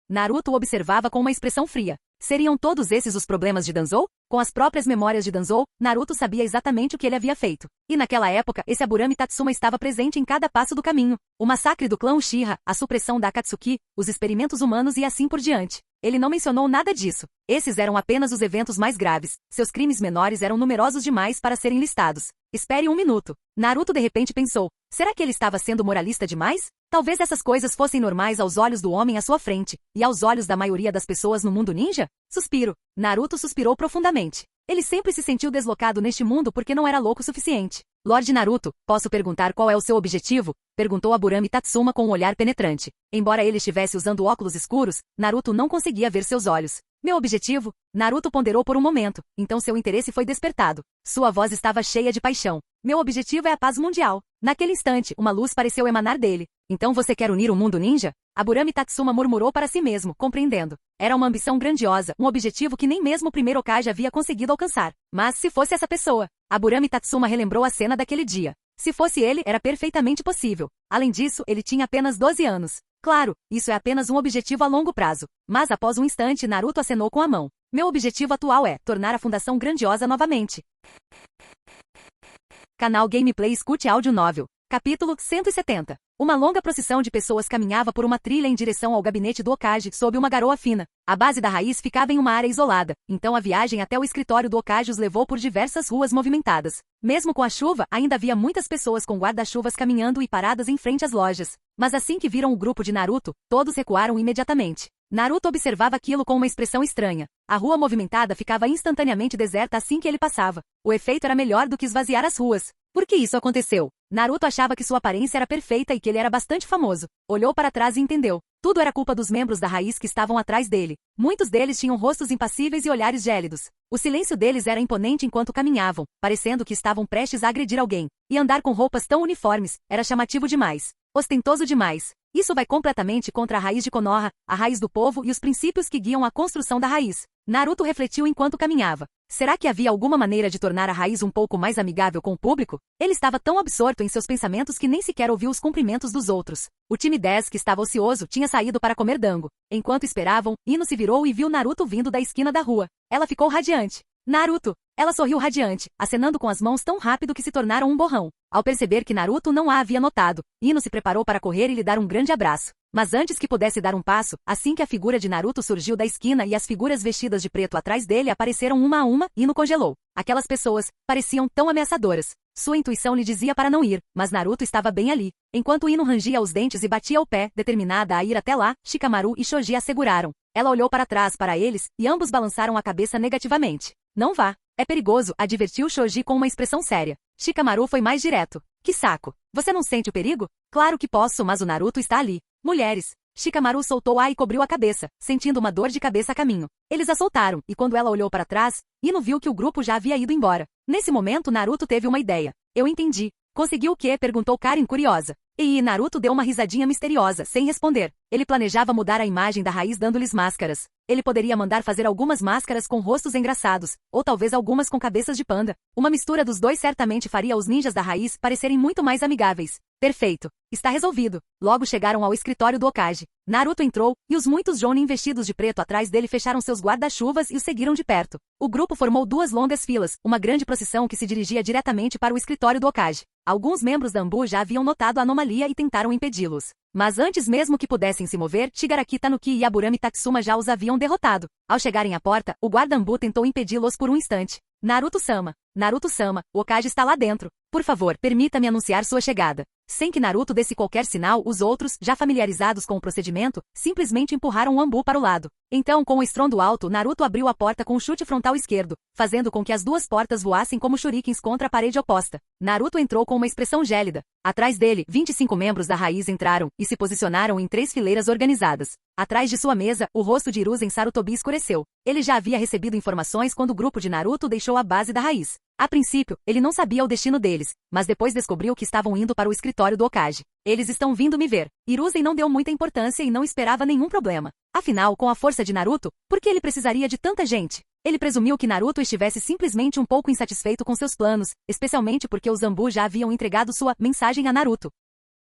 Naruto observava com uma expressão fria. Seriam todos esses os problemas de Danzou? Com as próprias memórias de Danzou, Naruto sabia exatamente o que ele havia feito. E naquela época, esse Aburame Tatsuma estava presente em cada passo do caminho. O massacre do clã Uchiha, a supressão da Akatsuki, os experimentos humanos e assim por diante. Ele não mencionou nada disso. Esses eram apenas os eventos mais graves. Seus crimes menores eram numerosos demais para serem listados. Espere um minuto. Naruto de repente pensou. Será que ele estava sendo moralista demais? Talvez essas coisas fossem normais aos olhos do homem à sua frente, e aos olhos da maioria das pessoas no mundo ninja? Suspiro. Naruto suspirou profundamente. Ele sempre se sentiu deslocado neste mundo porque não era louco o suficiente. Lorde Naruto, posso perguntar qual é o seu objetivo? Perguntou Aburame Tatsuma com um olhar penetrante. Embora ele estivesse usando óculos escuros, Naruto não conseguia ver seus olhos. Meu objetivo? Naruto ponderou por um momento, então seu interesse foi despertado. Sua voz estava cheia de paixão. Meu objetivo é a paz mundial. Naquele instante, uma luz pareceu emanar dele. Então você quer unir o mundo ninja? Aburame Tatsuma murmurou para si mesmo, compreendendo. Era uma ambição grandiosa, um objetivo que nem mesmo o primeiro Hokage havia conseguido alcançar. Mas se fosse essa pessoa, Aburame Tatsuma relembrou a cena daquele dia. Se fosse ele, era perfeitamente possível. Além disso, ele tinha apenas 12 anos. Claro, isso é apenas um objetivo a longo prazo. Mas após um instante, Naruto acenou com a mão. Meu objetivo atual é tornar a fundação grandiosa novamente. Canal Gameplay escute áudio novel. Capítulo 170. Uma longa procissão de pessoas caminhava por uma trilha em direção ao gabinete do Hokage sob uma garoa fina. A base da raiz ficava em uma área isolada, então a viagem até o escritório do Hokage os levou por diversas ruas movimentadas. Mesmo com a chuva, ainda havia muitas pessoas com guarda-chuvas caminhando e paradas em frente às lojas. Mas assim que viram o grupo de Naruto, todos recuaram imediatamente. Naruto observava aquilo com uma expressão estranha. A rua movimentada ficava instantaneamente deserta assim que ele passava. O efeito era melhor do que esvaziar as ruas. Por que isso aconteceu? Naruto achava que sua aparência era perfeita e que ele era bastante famoso. Olhou para trás e entendeu. Tudo era culpa dos membros da raiz que estavam atrás dele. Muitos deles tinham rostos impassíveis e olhares gélidos. O silêncio deles era imponente enquanto caminhavam, parecendo que estavam prestes a agredir alguém. E andar com roupas tão uniformes era chamativo demais. Ostentoso demais. Isso vai completamente contra a raiz de Konoha, a raiz do povo e os princípios que guiam a construção da raiz. Naruto refletiu enquanto caminhava. Será que havia alguma maneira de tornar a raiz um pouco mais amigável com o público? Ele estava tão absorto em seus pensamentos que nem sequer ouviu os cumprimentos dos outros. O time 10, que estava ocioso, tinha saído para comer dango. Enquanto esperavam, Ino se virou e viu Naruto vindo da esquina da rua. Ela ficou radiante. Naruto! Ela sorriu radiante, acenando com as mãos tão rápido que se tornaram um borrão. Ao perceber que Naruto não a havia notado, Ino se preparou para correr e lhe dar um grande abraço. Mas antes que pudesse dar um passo, assim que a figura de Naruto surgiu da esquina e as figuras vestidas de preto atrás dele apareceram uma a uma, Ino congelou. Aquelas pessoas pareciam tão ameaçadoras. Sua intuição lhe dizia para não ir, mas Naruto estava bem ali. Enquanto Ino rangia os dentes e batia o pé, determinada a ir até lá, Shikamaru e Shoji a seguraram. Ela olhou para trás para eles, e ambos balançaram a cabeça negativamente. Não vá. É perigoso, advertiu Shoji com uma expressão séria. Shikamaru foi mais direto. Que saco. Você não sente o perigo? Claro que posso, mas o Naruto está ali. Mulheres. Shikamaru soltou-a e cobriu a cabeça, sentindo uma dor de cabeça a caminho. Eles a soltaram, e quando ela olhou para trás, Ino viu que o grupo já havia ido embora. Nesse momento Naruto teve uma ideia. Eu entendi. Conseguiu o quê? Perguntou Karin curiosa. E Naruto deu uma risadinha misteriosa, sem responder. Ele planejava mudar a imagem da raiz dando-lhes máscaras. Ele poderia mandar fazer algumas máscaras com rostos engraçados, ou talvez algumas com cabeças de panda. Uma mistura dos dois certamente faria os ninjas da raiz parecerem muito mais amigáveis. Perfeito. Está resolvido. Logo chegaram ao escritório do Hokage. Naruto entrou, e os muitos Jonin vestidos de preto atrás dele fecharam seus guarda-chuvas e o seguiram de perto. O grupo formou duas longas filas, uma grande procissão que se dirigia diretamente para o escritório do Hokage. Alguns membros da Anbu já haviam notado a anomalia e tentaram impedi-los. Mas antes mesmo que pudessem se mover, Shigaraki Tanuki e Aburame Tatsuma já os haviam derrotado. Ao chegarem à porta, o guarda Anbu tentou impedi-los por um instante. Naruto-sama, Naruto-sama, o Hokage está lá dentro. Por favor, permita-me anunciar sua chegada. Sem que Naruto desse qualquer sinal, os outros, já familiarizados com o procedimento, simplesmente empurraram o Anbu para o lado. Então, com um estrondo alto, Naruto abriu a porta com um chute frontal esquerdo, fazendo com que as duas portas voassem como shurikens contra a parede oposta. Naruto entrou com uma expressão gélida. Atrás dele, 25 membros da raiz entraram e se posicionaram em 3 fileiras organizadas. Atrás de sua mesa, o rosto de Hiruzen Sarutobi escureceu. Ele já havia recebido informações quando o grupo de Naruto deixou a base da raiz. A princípio, ele não sabia o destino deles, mas depois descobriu que estavam indo para o escritório do Hokage. Eles estão vindo me ver. Hiruzen não deu muita importância e não esperava nenhum problema. Afinal, com a força de Naruto, por que ele precisaria de tanta gente? Ele presumiu que Naruto estivesse simplesmente um pouco insatisfeito com seus planos, especialmente porque os Anbu já haviam entregado sua mensagem a Naruto.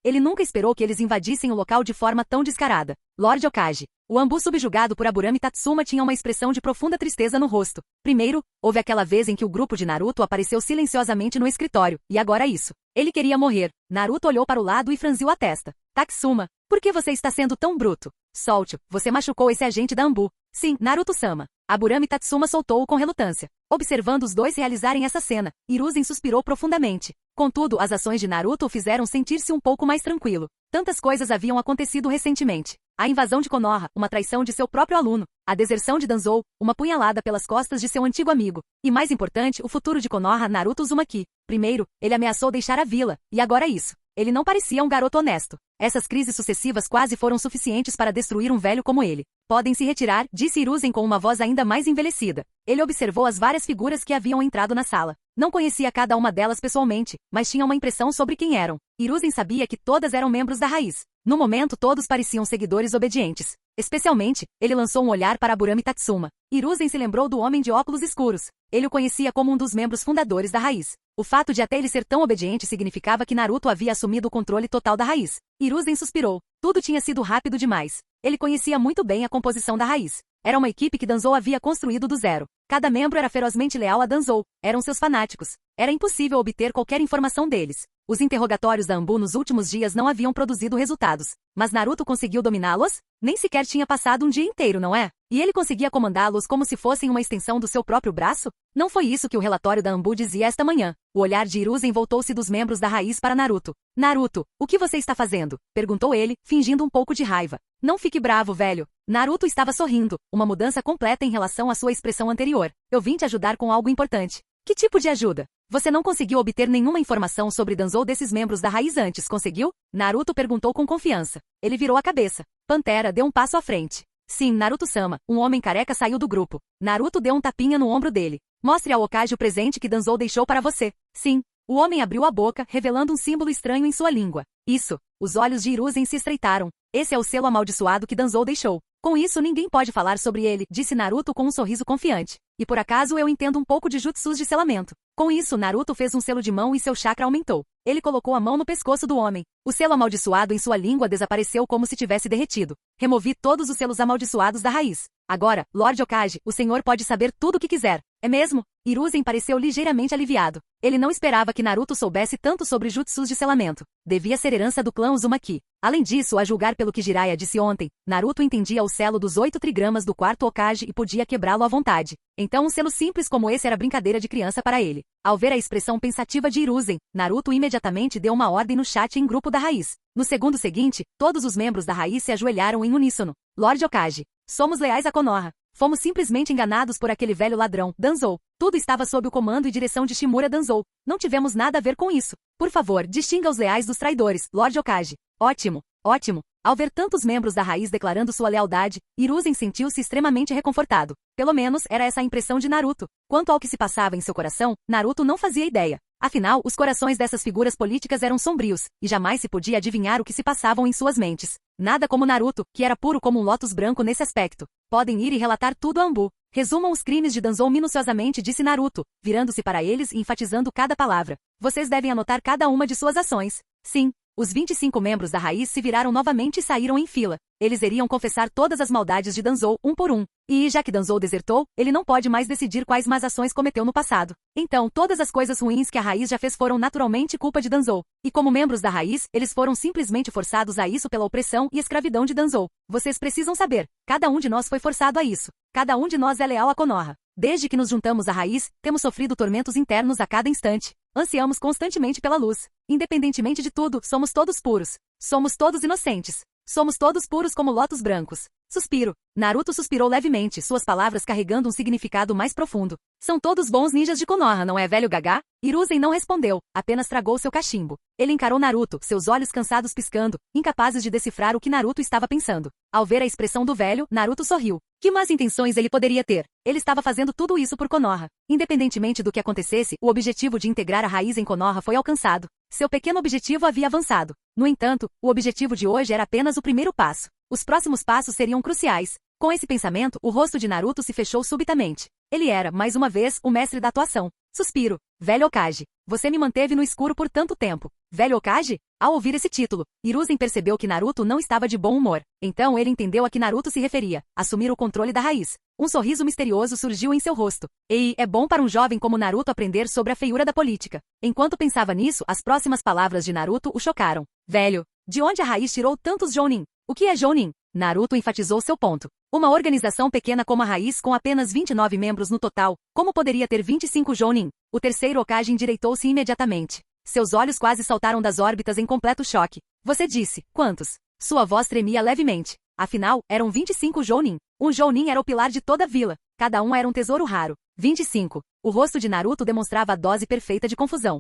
Ele nunca esperou que eles invadissem o local de forma tão descarada. Lord Hokage. O Anbu subjugado por Aburame Tatsuma tinha uma expressão de profunda tristeza no rosto. Primeiro, houve aquela vez em que o grupo de Naruto apareceu silenciosamente no escritório, e agora isso. Ele queria morrer. Naruto olhou para o lado e franziu a testa. Tatsuma, por que você está sendo tão bruto? Solte-o, você machucou esse agente da Anbu. Sim, Naruto-sama. Aburame Tatsuma soltou-o com relutância. Observando os dois realizarem essa cena, Hiruzen suspirou profundamente. Contudo, as ações de Naruto o fizeram sentir-se um pouco mais tranquilo. Tantas coisas haviam acontecido recentemente. A invasão de Konoha, uma traição de seu próprio aluno, a deserção de Danzou, uma punhalada pelas costas de seu antigo amigo, e mais importante, o futuro de Konoha Naruto Uzumaki. Primeiro, ele ameaçou deixar a vila, e agora isso. Ele não parecia um garoto honesto. Essas crises sucessivas quase foram suficientes para destruir um velho como ele. Podem se retirar, disse Hiruzen com uma voz ainda mais envelhecida. Ele observou as várias figuras que haviam entrado na sala. Não conhecia cada uma delas pessoalmente, mas tinha uma impressão sobre quem eram. Hiruzen sabia que todas eram membros da raiz. No momento todos pareciam seguidores obedientes. Especialmente, ele lançou um olhar para Aburame Tatsuma. Hiruzen se lembrou do homem de óculos escuros. Ele o conhecia como um dos membros fundadores da raiz. O fato de até ele ser tão obediente significava que Naruto havia assumido o controle total da raiz. Hiruzen suspirou. Tudo tinha sido rápido demais. Ele conhecia muito bem a composição da raiz. Era uma equipe que Danzou havia construído do zero. Cada membro era ferozmente leal a Danzou. Eram seus fanáticos. Era impossível obter qualquer informação deles. Os interrogatórios da Anbu nos últimos dias não haviam produzido resultados. Mas Naruto conseguiu dominá-los? Nem sequer tinha passado um dia inteiro, não é? E ele conseguia comandá-los como se fossem uma extensão do seu próprio braço? Não foi isso que o relatório da Anbu dizia esta manhã. O olhar de Hiruzen voltou-se dos membros da raiz para Naruto. Naruto, o que você está fazendo? Perguntou ele, fingindo um pouco de raiva. Não fique bravo, velho. Naruto estava sorrindo, uma mudança completa em relação à sua expressão anterior. Eu vim te ajudar com algo importante. Que tipo de ajuda? Você não conseguiu obter nenhuma informação sobre Danzou desses membros da raiz antes, conseguiu? Naruto perguntou com confiança. Ele virou a cabeça. Pantera deu um passo à frente. Sim, Naruto-sama, um homem careca saiu do grupo. Naruto deu um tapinha no ombro dele. Mostre ao Hokage o presente que Danzou deixou para você. Sim. O homem abriu a boca, revelando um símbolo estranho em sua língua. Isso. Os olhos de Hiruzen se estreitaram. Esse é o selo amaldiçoado que Danzou deixou. Com isso ninguém pode falar sobre ele, disse Naruto com um sorriso confiante. E por acaso eu entendo um pouco de jutsus de selamento. Com isso Naruto fez um selo de mão e seu chakra aumentou. Ele colocou a mão no pescoço do homem. O selo amaldiçoado em sua língua desapareceu como se tivesse derretido. Removi todos os selos amaldiçoados da raiz. Agora, Lord Hokage, o senhor pode saber tudo o que quiser. É mesmo? Hiruzen pareceu ligeiramente aliviado. Ele não esperava que Naruto soubesse tanto sobre jutsus de selamento. Devia ser herança do clã Uzumaki. Além disso, a julgar pelo que Jiraiya disse ontem, Naruto entendia o selo dos 8 trigramas do quarto Hokage e podia quebrá-lo à vontade. Então um selo simples como esse era brincadeira de criança para ele. Ao ver a expressão pensativa de Hiruzen, Naruto imediatamente deu uma ordem no chat em grupo da raiz. No segundo seguinte, todos os membros da raiz se ajoelharam em uníssono. Lord Hokage, somos leais a Konoha. Fomos simplesmente enganados por aquele velho ladrão, Danzou. Tudo estava sob o comando e direção de Shimura Danzou. Não tivemos nada a ver com isso. Por favor, distinga os leais dos traidores, Lord Hokage. Ótimo, ótimo. Ao ver tantos membros da raiz declarando sua lealdade, Hiruzen sentiu-se extremamente reconfortado. Pelo menos era essa a impressão de Naruto. Quanto ao que se passava em seu coração, Naruto não fazia ideia. Afinal, os corações dessas figuras políticas eram sombrios, e jamais se podia adivinhar o que se passavam em suas mentes. Nada como Naruto, que era puro como um lótus branco nesse aspecto. Podem ir e relatar tudo a Anbu. Resumam os crimes de Danzou minuciosamente, disse Naruto, virando-se para eles e enfatizando cada palavra. Vocês devem anotar cada uma de suas ações. Sim. Os 25 membros da raiz se viraram novamente e saíram em fila. Eles iriam confessar todas as maldades de Danzou, um por um. E, já que Danzou desertou, ele não pode mais decidir quais más ações cometeu no passado. Então, todas as coisas ruins que a raiz já fez foram naturalmente culpa de Danzou. E como membros da raiz, eles foram simplesmente forçados a isso pela opressão e escravidão de Danzou. Vocês precisam saber, cada um de nós foi forçado a isso. Cada um de nós é leal a Konoha. Desde que nos juntamos à raiz, temos sofrido tormentos internos a cada instante. Ansiamos constantemente pela luz. Independentemente de tudo, somos todos puros. Somos todos inocentes. Somos todos puros como lótus brancos. Suspiro. Naruto suspirou levemente, suas palavras carregando um significado mais profundo. São todos bons ninjas de Konoha, não é, velho Gagá? Hiruzen não respondeu, apenas tragou seu cachimbo. Ele encarou Naruto, seus olhos cansados piscando, incapazes de decifrar o que Naruto estava pensando. Ao ver a expressão do velho, Naruto sorriu. Que más intenções ele poderia ter? Ele estava fazendo tudo isso por Konoha. Independentemente do que acontecesse, o objetivo de integrar a raiz em Konoha foi alcançado. Seu pequeno objetivo havia avançado. No entanto, o objetivo de hoje era apenas o primeiro passo. Os próximos passos seriam cruciais. Com esse pensamento, o rosto de Naruto se fechou subitamente. Ele era, mais uma vez, o mestre da atuação. Suspiro. Velho Hokage. Você me manteve no escuro por tanto tempo. Velho Hokage? Ao ouvir esse título, Hiruzen percebeu que Naruto não estava de bom humor. Então ele entendeu a que Naruto se referia. Assumir o controle da raiz. Um sorriso misterioso surgiu em seu rosto. E é bom para um jovem como Naruto aprender sobre a feiura da política. Enquanto pensava nisso, as próximas palavras de Naruto o chocaram. Velho, de onde a raiz tirou tantos Jounin? O que é Jounin? Naruto enfatizou seu ponto. Uma organização pequena como a raiz com apenas 29 membros no total, como poderia ter 25 Jounin? O terceiro Hokage endireitou-se imediatamente. Seus olhos quase saltaram das órbitas em completo choque. Você disse, quantos? Sua voz tremia levemente. Afinal, eram 25 Jounin. Um Jounin era o pilar de toda a vila. Cada um era um tesouro raro. 25. O rosto de Naruto demonstrava a dose perfeita de confusão.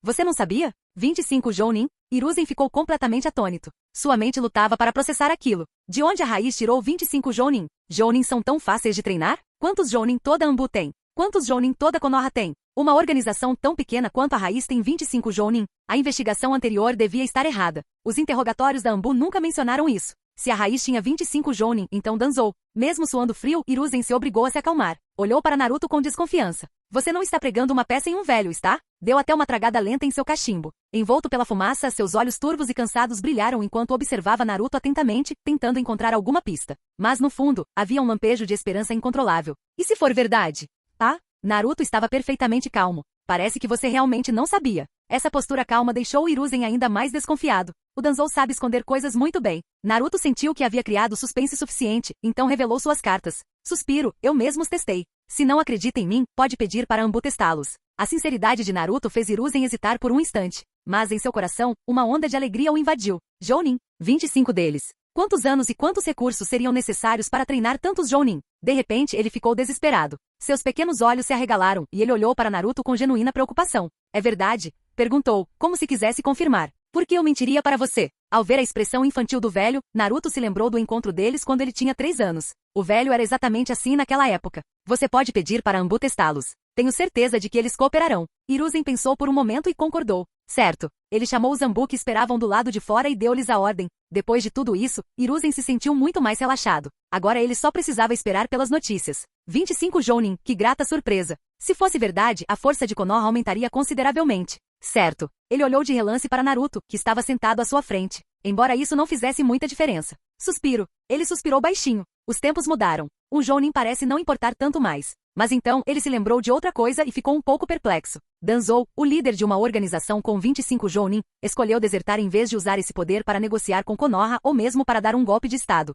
Você não sabia? 25 Jounin? Hiruzen ficou completamente atônito. Sua mente lutava para processar aquilo. De onde a raiz tirou 25 Jounin? Jounin são tão fáceis de treinar? Quantos Jounin toda Anbu tem? Quantos Jounin toda Konoha tem? Uma organização tão pequena quanto a raiz tem 25 Jounin. A investigação anterior devia estar errada. Os interrogatórios da Anbu nunca mencionaram isso. Se a raiz tinha 25 Jounin, então Danzou. Mesmo suando frio, Hiruzen se obrigou a se acalmar. Olhou para Naruto com desconfiança. Você não está pregando uma peça em um velho, está? Deu até uma tragada lenta em seu cachimbo. Envolto pela fumaça, seus olhos turvos e cansados brilharam enquanto observava Naruto atentamente, tentando encontrar alguma pista. Mas no fundo, havia um lampejo de esperança incontrolável. E se for verdade? Ah? Naruto estava perfeitamente calmo. Parece que você realmente não sabia. Essa postura calma deixou o Hiruzen ainda mais desconfiado. O Danzou sabe esconder coisas muito bem. Naruto sentiu que havia criado suspense suficiente, então revelou suas cartas. Suspiro, eu mesmo os testei. Se não acredita em mim, pode pedir para Anbu testá-los. A sinceridade de Naruto fez Hiruzen hesitar por um instante. Mas em seu coração, uma onda de alegria o invadiu. Jounin, 25 deles. Quantos anos e quantos recursos seriam necessários para treinar tantos Jounin? De repente, ele ficou desesperado. Seus pequenos olhos se arregalaram, e ele olhou para Naruto com genuína preocupação. É verdade? Perguntou, como se quisesse confirmar. Por que eu mentiria para você? Ao ver a expressão infantil do velho, Naruto se lembrou do encontro deles quando ele tinha 3 anos. O velho era exatamente assim naquela época. Você pode pedir para Anbu testá-los. Tenho certeza de que eles cooperarão. Hiruzen pensou por um momento e concordou. Certo. Ele chamou os Anbu que esperavam do lado de fora e deu-lhes a ordem. Depois de tudo isso, Hiruzen se sentiu muito mais relaxado. Agora ele só precisava esperar pelas notícias. 25 Jounin, que grata surpresa. Se fosse verdade, a força de Konoha aumentaria consideravelmente. Certo. Ele olhou de relance para Naruto, que estava sentado à sua frente. Embora isso não fizesse muita diferença. Suspiro. Ele suspirou baixinho. Os tempos mudaram. Um Jounin parece não importar tanto mais. Mas então, ele se lembrou de outra coisa e ficou um pouco perplexo. Danzou, o líder de uma organização com 25 Jounin, escolheu desertar em vez de usar esse poder para negociar com Konoha ou mesmo para dar um golpe de estado.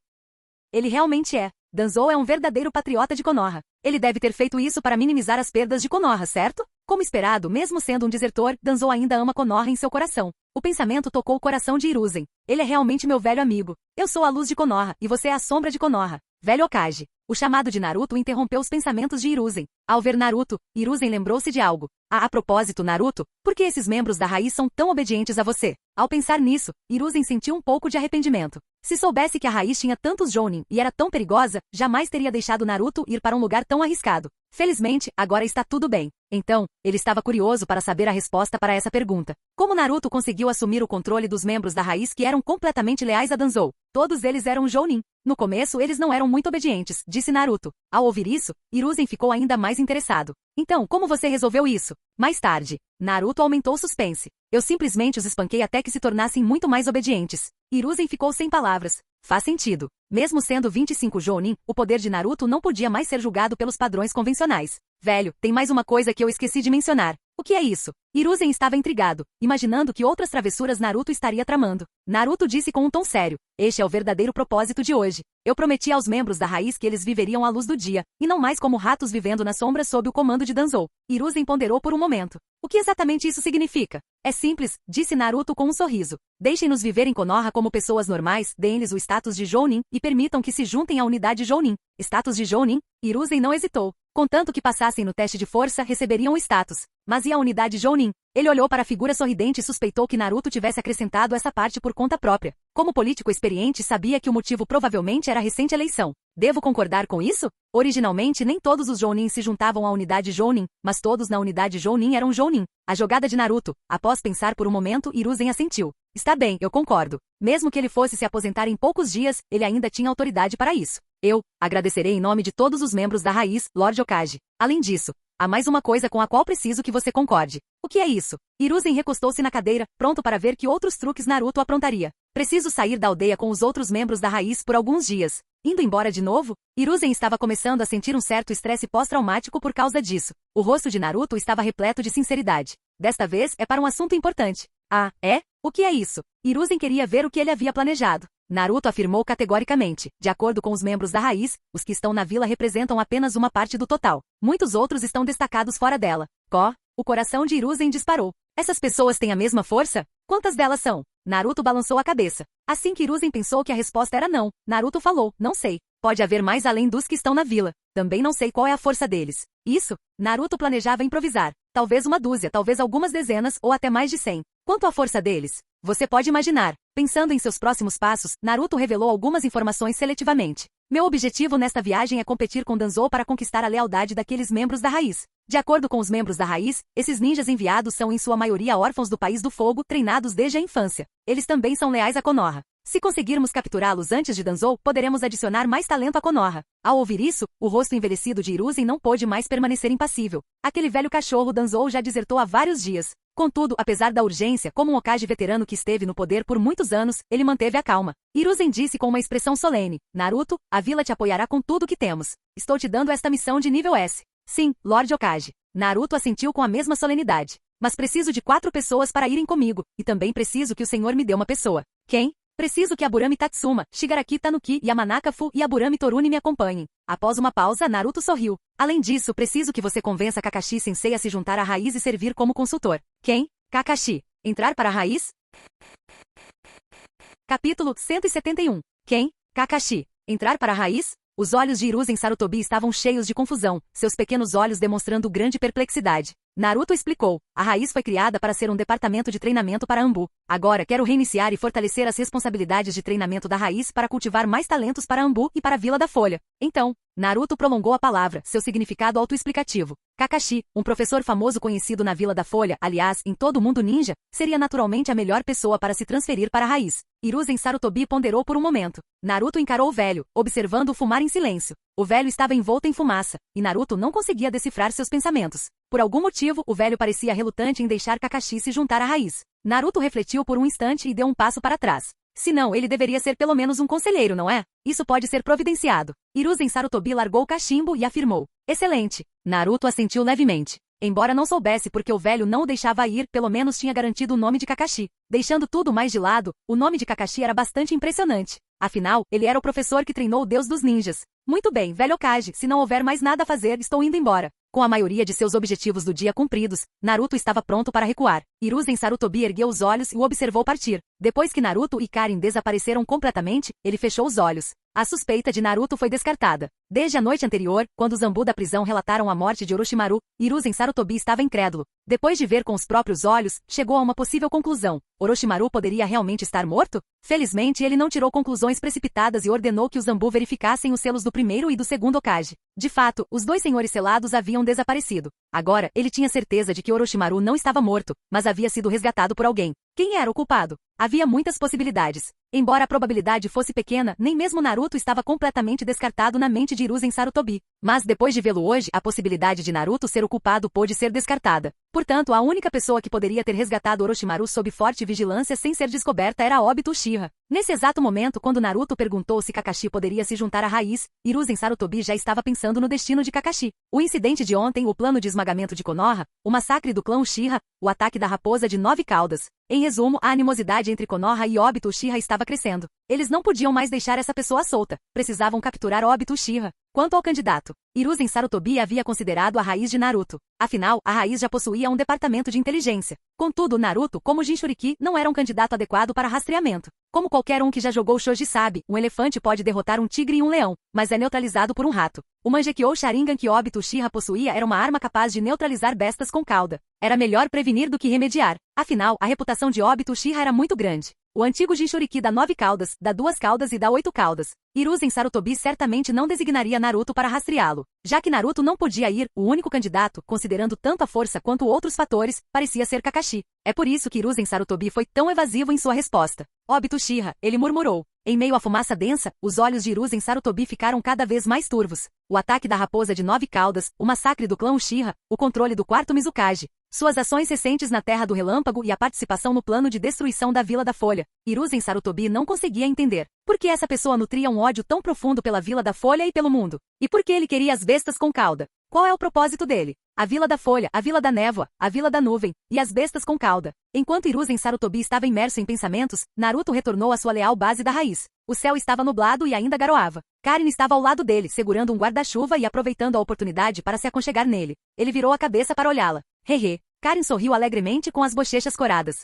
Ele realmente é. Danzou é um verdadeiro patriota de Konoha. Ele deve ter feito isso para minimizar as perdas de Konoha, certo? Como esperado, mesmo sendo um desertor, Danzou ainda ama Konoha em seu coração. O pensamento tocou o coração de Hiruzen. Ele é realmente meu velho amigo. Eu sou a luz de Konoha, e você é a sombra de Konoha. Velho Hokage. O chamado de Naruto interrompeu os pensamentos de Hiruzen. Ao ver Naruto, Hiruzen lembrou-se de algo. A propósito, Naruto, por que esses membros da raiz são tão obedientes a você? Ao pensar nisso, Hiruzen sentiu um pouco de arrependimento. Se soubesse que a raiz tinha tantos Jounin e era tão perigosa, jamais teria deixado Naruto ir para um lugar tão arriscado. Felizmente, agora está tudo bem. Então, ele estava curioso para saber a resposta para essa pergunta. Como Naruto conseguiu assumir o controle dos membros da raiz que eram completamente leais a Danzou? Todos eles eram Jounin. No começo eles não eram muito obedientes, disse Naruto. Ao ouvir isso, Hiruzen ficou ainda mais interessado. Então, como você resolveu isso? Mais tarde, Naruto aumentou o suspense. Eu simplesmente os espanquei até que se tornassem muito mais obedientes. Hiruzen ficou sem palavras. Faz sentido. Mesmo sendo 25 Jounin, o poder de Naruto não podia mais ser julgado pelos padrões convencionais. Velho, tem mais uma coisa que eu esqueci de mencionar. O que é isso? Hiruzen estava intrigado, imaginando que outras travessuras Naruto estaria tramando. Naruto disse com um tom sério: este é o verdadeiro propósito de hoje. Eu prometi aos membros da raiz que eles viveriam à luz do dia, e não mais como ratos vivendo nas sombras sob o comando de Danzou. Hiruzen ponderou por um momento. O que exatamente isso significa? É simples, disse Naruto com um sorriso. Deixem-nos viver em Konoha como pessoas normais, deem-lhes o status de Jounin, e permitam que se juntem à unidade Jounin. Status de Jounin? Hiruzen não hesitou. Contanto que passassem no teste de força, receberiam o status. Mas e a unidade Jounin? Ele olhou para a figura sorridente e suspeitou que Naruto tivesse acrescentado essa parte por conta própria. Como político experiente, sabia que o motivo provavelmente era a recente eleição. Devo concordar com isso? Originalmente, nem todos os Jounin se juntavam à unidade Jounin, mas todos na unidade Jounin eram Jounin. A jogada de Naruto. Após pensar por um momento, Hiruzen assentiu. Está bem, eu concordo. Mesmo que ele fosse se aposentar em poucos dias, ele ainda tinha autoridade para isso. Eu agradecerei em nome de todos os membros da raiz, Lord Hokage. Além disso, há mais uma coisa com a qual preciso que você concorde. O que é isso? Hiruzen recostou-se na cadeira, pronto para ver que outros truques Naruto aprontaria. Preciso sair da aldeia com os outros membros da raiz por alguns dias. Indo embora de novo? Hiruzen estava começando a sentir um certo estresse pós-traumático por causa disso. O rosto de Naruto estava repleto de sinceridade. Desta vez é para um assunto importante. Ah, é? O que é isso? Hiruzen queria ver o que ele havia planejado. Naruto afirmou categoricamente. De acordo com os membros da raiz, os que estão na vila representam apenas uma parte do total. Muitos outros estão destacados fora dela. O coração de Hiruzen disparou. Essas pessoas têm a mesma força? Quantas delas são? Naruto balançou a cabeça. Assim que Hiruzen pensou que a resposta era não, Naruto falou, não sei. Pode haver mais além dos que estão na vila. Também não sei qual é a força deles. Isso? Naruto planejava improvisar. Talvez uma dúzia, talvez algumas dezenas ou até mais de 100. Quanto à força deles? Você pode imaginar. Pensando em seus próximos passos, Naruto revelou algumas informações seletivamente. Meu objetivo nesta viagem é competir com Danzou para conquistar a lealdade daqueles membros da raiz. De acordo com os membros da raiz, esses ninjas enviados são em sua maioria órfãos do País do Fogo, treinados desde a infância. Eles também são leais a Konoha. Se conseguirmos capturá-los antes de Danzou, poderemos adicionar mais talento a Konoha. Ao ouvir isso, o rosto envelhecido de Hiruzen não pôde mais permanecer impassível. Aquele velho cachorro Danzou já desertou há vários dias. Contudo, apesar da urgência, como um Hokage veterano que esteve no poder por muitos anos, ele manteve a calma. Hiruzen disse com uma expressão solene: Naruto, a vila te apoiará com tudo que temos. Estou te dando esta missão de nível S. Sim, Lord Hokage. Naruto assentiu com a mesma solenidade. Mas preciso de 4 pessoas para irem comigo, e também preciso que o senhor me dê uma pessoa. Quem? Preciso que Aburame Tatsuma, Shigaraki Tanuki, Yamanaka Fu e Aburame Torune me acompanhem. Após uma pausa, Naruto sorriu. Além disso, preciso que você convença Kakashi Sensei a se juntar à raiz e servir como consultor. Quem? Kakashi. Entrar para a raiz? Capítulo 171. Quem? Kakashi. Entrar para a raiz? Os olhos de Hiruzen Sarutobi estavam cheios de confusão, seus pequenos olhos demonstrando grande perplexidade. Naruto explicou. A raiz foi criada para ser um departamento de treinamento para Anbu. Agora quero reiniciar e fortalecer as responsabilidades de treinamento da raiz para cultivar mais talentos para Anbu e para a Vila da Folha. Então, Naruto prolongou a palavra, seu significado autoexplicativo. Kakashi, um professor famoso conhecido na Vila da Folha, aliás, em todo o mundo ninja, seria naturalmente a melhor pessoa para se transferir para a raiz. Hiruzen Sarutobi ponderou por um momento. Naruto encarou o velho, observando-o fumar em silêncio. O velho estava envolto em fumaça, e Naruto não conseguia decifrar seus pensamentos. Por algum motivo, o velho parecia relutante em deixar Kakashi se juntar à raiz. Naruto refletiu por um instante e deu um passo para trás. Se não, ele deveria ser pelo menos um conselheiro, não é? Isso pode ser providenciado. Hiruzen Sarutobi largou o cachimbo e afirmou. Excelente. Naruto assentiu levemente. Embora não soubesse porque o velho não o deixava ir, pelo menos tinha garantido o nome de Kakashi. Deixando tudo mais de lado, o nome de Kakashi era bastante impressionante. Afinal, ele era o professor que treinou o deus dos ninjas. Muito bem, velho Hokage, se não houver mais nada a fazer, estou indo embora. Com a maioria de seus objetivos do dia cumpridos, Naruto estava pronto para recuar. Hiruzen Sarutobi ergueu os olhos e o observou partir. Depois que Naruto e Karin desapareceram completamente, ele fechou os olhos. A suspeita de Naruto foi descartada. Desde a noite anterior, quando os Zambu da prisão relataram a morte de Orochimaru, Hiruzen Sarutobi estava incrédulo. Depois de ver com os próprios olhos, chegou a uma possível conclusão. Orochimaru poderia realmente estar morto? Felizmente, ele não tirou conclusões precipitadas e ordenou que os Zambu verificassem os selos do primeiro e do segundo Hokage. De fato, os dois senhores selados haviam desaparecido. Agora, ele tinha certeza de que Orochimaru não estava morto, mas havia sido resgatado por alguém. Quem era o culpado? Havia muitas possibilidades. Embora a probabilidade fosse pequena, nem mesmo Naruto estava completamente descartado na mente de Hiruzen Sarutobi. Mas depois de vê-lo hoje, a possibilidade de Naruto ser o culpado pôde ser descartada. Portanto, a única pessoa que poderia ter resgatado Orochimaru sob forte vigilância sem ser descoberta era Obito Uchiha. Nesse exato momento, quando Naruto perguntou se Kakashi poderia se juntar à raiz, Hiruzen Sarutobi já estava pensando no destino de Kakashi. O incidente de ontem, o plano de esmagamento de Konoha, o massacre do clã Uchiha, o ataque da raposa de 9 caudas. Em resumo, a animosidade entre Konoha e Obito Uchiha estava crescendo. Eles não podiam mais deixar essa pessoa solta. Precisavam capturar Obito Uchiha. Quanto ao candidato, Hiruzen Sarutobi havia considerado a raiz de Naruto. Afinal, a raiz já possuía um departamento de inteligência. Contudo, Naruto, como Jinchuriki, não era um candidato adequado para rastreamento. Como qualquer um que já jogou Shoji sabe, um elefante pode derrotar um tigre e um leão, mas é neutralizado por um rato. O Mangekyou Sharingan que Obito Uchiha possuía era uma arma capaz de neutralizar bestas com cauda. Era melhor prevenir do que remediar. Afinal, a reputação de Obito Uchiha era muito grande. O antigo Jinchuriki dá 9 caudas, dá 2 caudas e dá 8 caudas. Hiruzen Sarutobi certamente não designaria Naruto para rastreá-lo. Já que Naruto não podia ir, o único candidato, considerando tanto a força quanto outros fatores, parecia ser Kakashi. É por isso que Hiruzen Sarutobi foi tão evasivo em sua resposta. Obito Uchiha, ele murmurou. Em meio à fumaça densa, os olhos de Hiruzen Sarutobi ficaram cada vez mais turvos. O ataque da raposa de 9 caudas, o massacre do clã Uchiha, o controle do quarto Mizukage, suas ações recentes na Terra do Relâmpago e a participação no plano de destruição da Vila da Folha. Hiruzen Sarutobi não conseguia entender. Por que essa pessoa nutria um ódio tão profundo pela Vila da Folha e pelo mundo? E por que ele queria as bestas com cauda? Qual é o propósito dele? A Vila da Folha, a Vila da Névoa, a Vila da Nuvem, e as bestas com cauda. Enquanto Hiruzen Sarutobi estava imerso em pensamentos, Naruto retornou à sua leal base da raiz. O céu estava nublado e ainda garoava. Karin estava ao lado dele, segurando um guarda-chuva e aproveitando a oportunidade para se aconchegar nele. Ele virou a cabeça para olhá-la. Hehe. Karin sorriu alegremente com as bochechas coradas.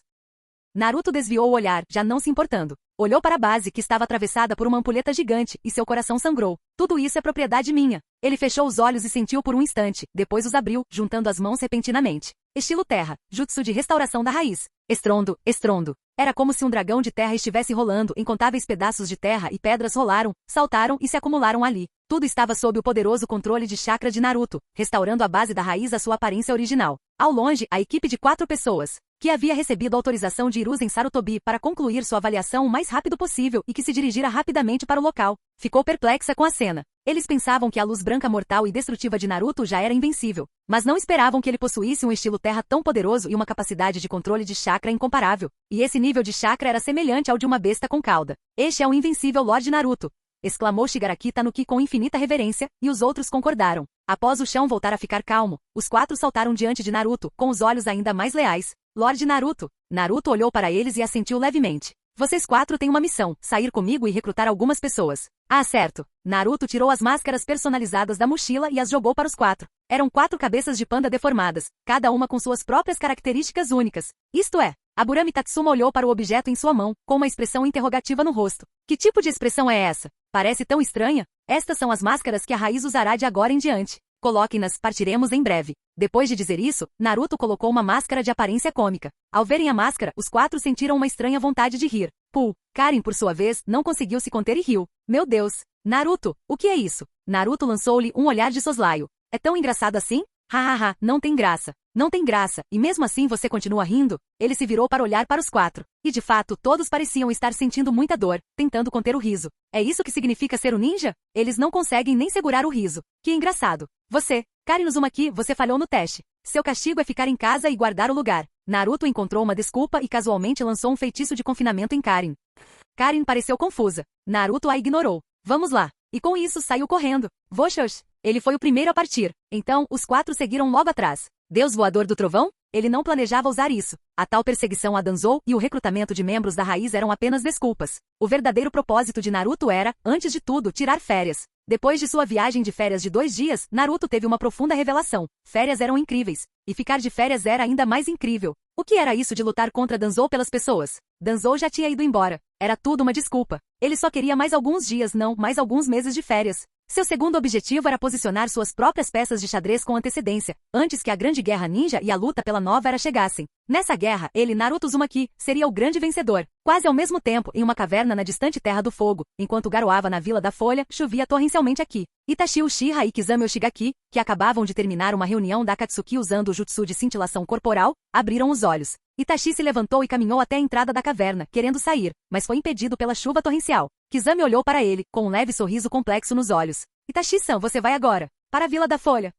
Naruto desviou o olhar, já não se importando. Olhou para a base, que estava atravessada por uma ampulheta gigante, e seu coração sangrou. Tudo isso é propriedade minha. Ele fechou os olhos e sentiu por um instante, depois os abriu, juntando as mãos repentinamente. Estilo terra, jutsu de restauração da raiz. Estrondo, estrondo. Era como se um dragão de terra estivesse rolando, incontáveis pedaços de terra e pedras rolaram, saltaram e se acumularam ali. Tudo estava sob o poderoso controle de chakra de Naruto, restaurando a base da raiz à sua aparência original. Ao longe, a equipe de 4 pessoas, que havia recebido autorização de Hiruzen Sarutobi para concluir sua avaliação o mais rápido possível e que se dirigira rapidamente para o local, ficou perplexa com a cena. Eles pensavam que a luz branca mortal e destrutiva de Naruto já era invencível, mas não esperavam que ele possuísse um estilo terra tão poderoso e uma capacidade de controle de chakra incomparável. E esse nível de chakra era semelhante ao de uma besta com cauda. Este é o invencível Lorde Naruto! Exclamou Shigaraki Tanuki com infinita reverência, e os outros concordaram. Após o chão voltar a ficar calmo, os 4 saltaram diante de Naruto, com os olhos ainda mais leais. Lorde Naruto! Naruto olhou para eles e assentiu levemente. Vocês 4 têm uma missão, sair comigo e recrutar algumas pessoas. Ah, certo. Naruto tirou as máscaras personalizadas da mochila e as jogou para os 4. Eram 4 cabeças de panda deformadas, cada uma com suas próprias características únicas. Isto é, Aburame Tatsuma olhou para o objeto em sua mão, com uma expressão interrogativa no rosto. Que tipo de expressão é essa? Parece tão estranha? Estas são as máscaras que a raiz usará de agora em diante. Coloquem-nas, partiremos em breve. Depois de dizer isso, Naruto colocou uma máscara de aparência cômica. Ao verem a máscara, os 4 sentiram uma estranha vontade de rir. Karin, por sua vez, não conseguiu se conter e riu. Meu Deus! Naruto, o que é isso? Naruto lançou-lhe um olhar de soslaio. É tão engraçado assim? Hahaha, não tem graça. Não tem graça, e mesmo assim você continua rindo? Ele se virou para olhar para os 4. E de fato, todos pareciam estar sentindo muita dor, tentando conter o riso. É isso que significa ser um ninja? Eles não conseguem nem segurar o riso. Que engraçado. Você, Karin Uzumaki, você falhou no teste. Seu castigo é ficar em casa e guardar o lugar. Naruto encontrou uma desculpa e casualmente lançou um feitiço de confinamento em Karin. Karin pareceu confusa. Naruto a ignorou. Vamos lá. E com isso saiu correndo. Voxox. Ele foi o primeiro a partir. Então, os 4 seguiram logo atrás. Deus voador do trovão? Ele não planejava usar isso. A tal perseguição a Danzou e o recrutamento de membros da raiz eram apenas desculpas. O verdadeiro propósito de Naruto era, antes de tudo, tirar férias. Depois de sua viagem de férias de 2 dias, Naruto teve uma profunda revelação. Férias eram incríveis. E ficar de férias era ainda mais incrível. O que era isso de lutar contra Danzou pelas pessoas? Danzou já tinha ido embora. Era tudo uma desculpa. Ele só queria mais alguns dias, não, mais alguns meses de férias. Seu segundo objetivo era posicionar suas próprias peças de xadrez com antecedência, antes que a Grande Guerra Ninja e a luta pela Nova Era chegassem. Nessa guerra, ele, Naruto Uzumaki, seria o grande vencedor. Quase ao mesmo tempo, em uma caverna na distante Terra do Fogo, enquanto garoava na Vila da Folha, chovia torrencialmente aqui. Itachi Uchiha e Kizami Oshigaki, que acabavam de terminar uma reunião da Akatsuki usando o jutsu de cintilação corporal, abriram os olhos. Itachi se levantou e caminhou até a entrada da caverna, querendo sair, mas foi impedido pela chuva torrencial. Kizami olhou para ele, com um leve sorriso complexo nos olhos. Itachi-san, você vai agora para a Vila da Folha.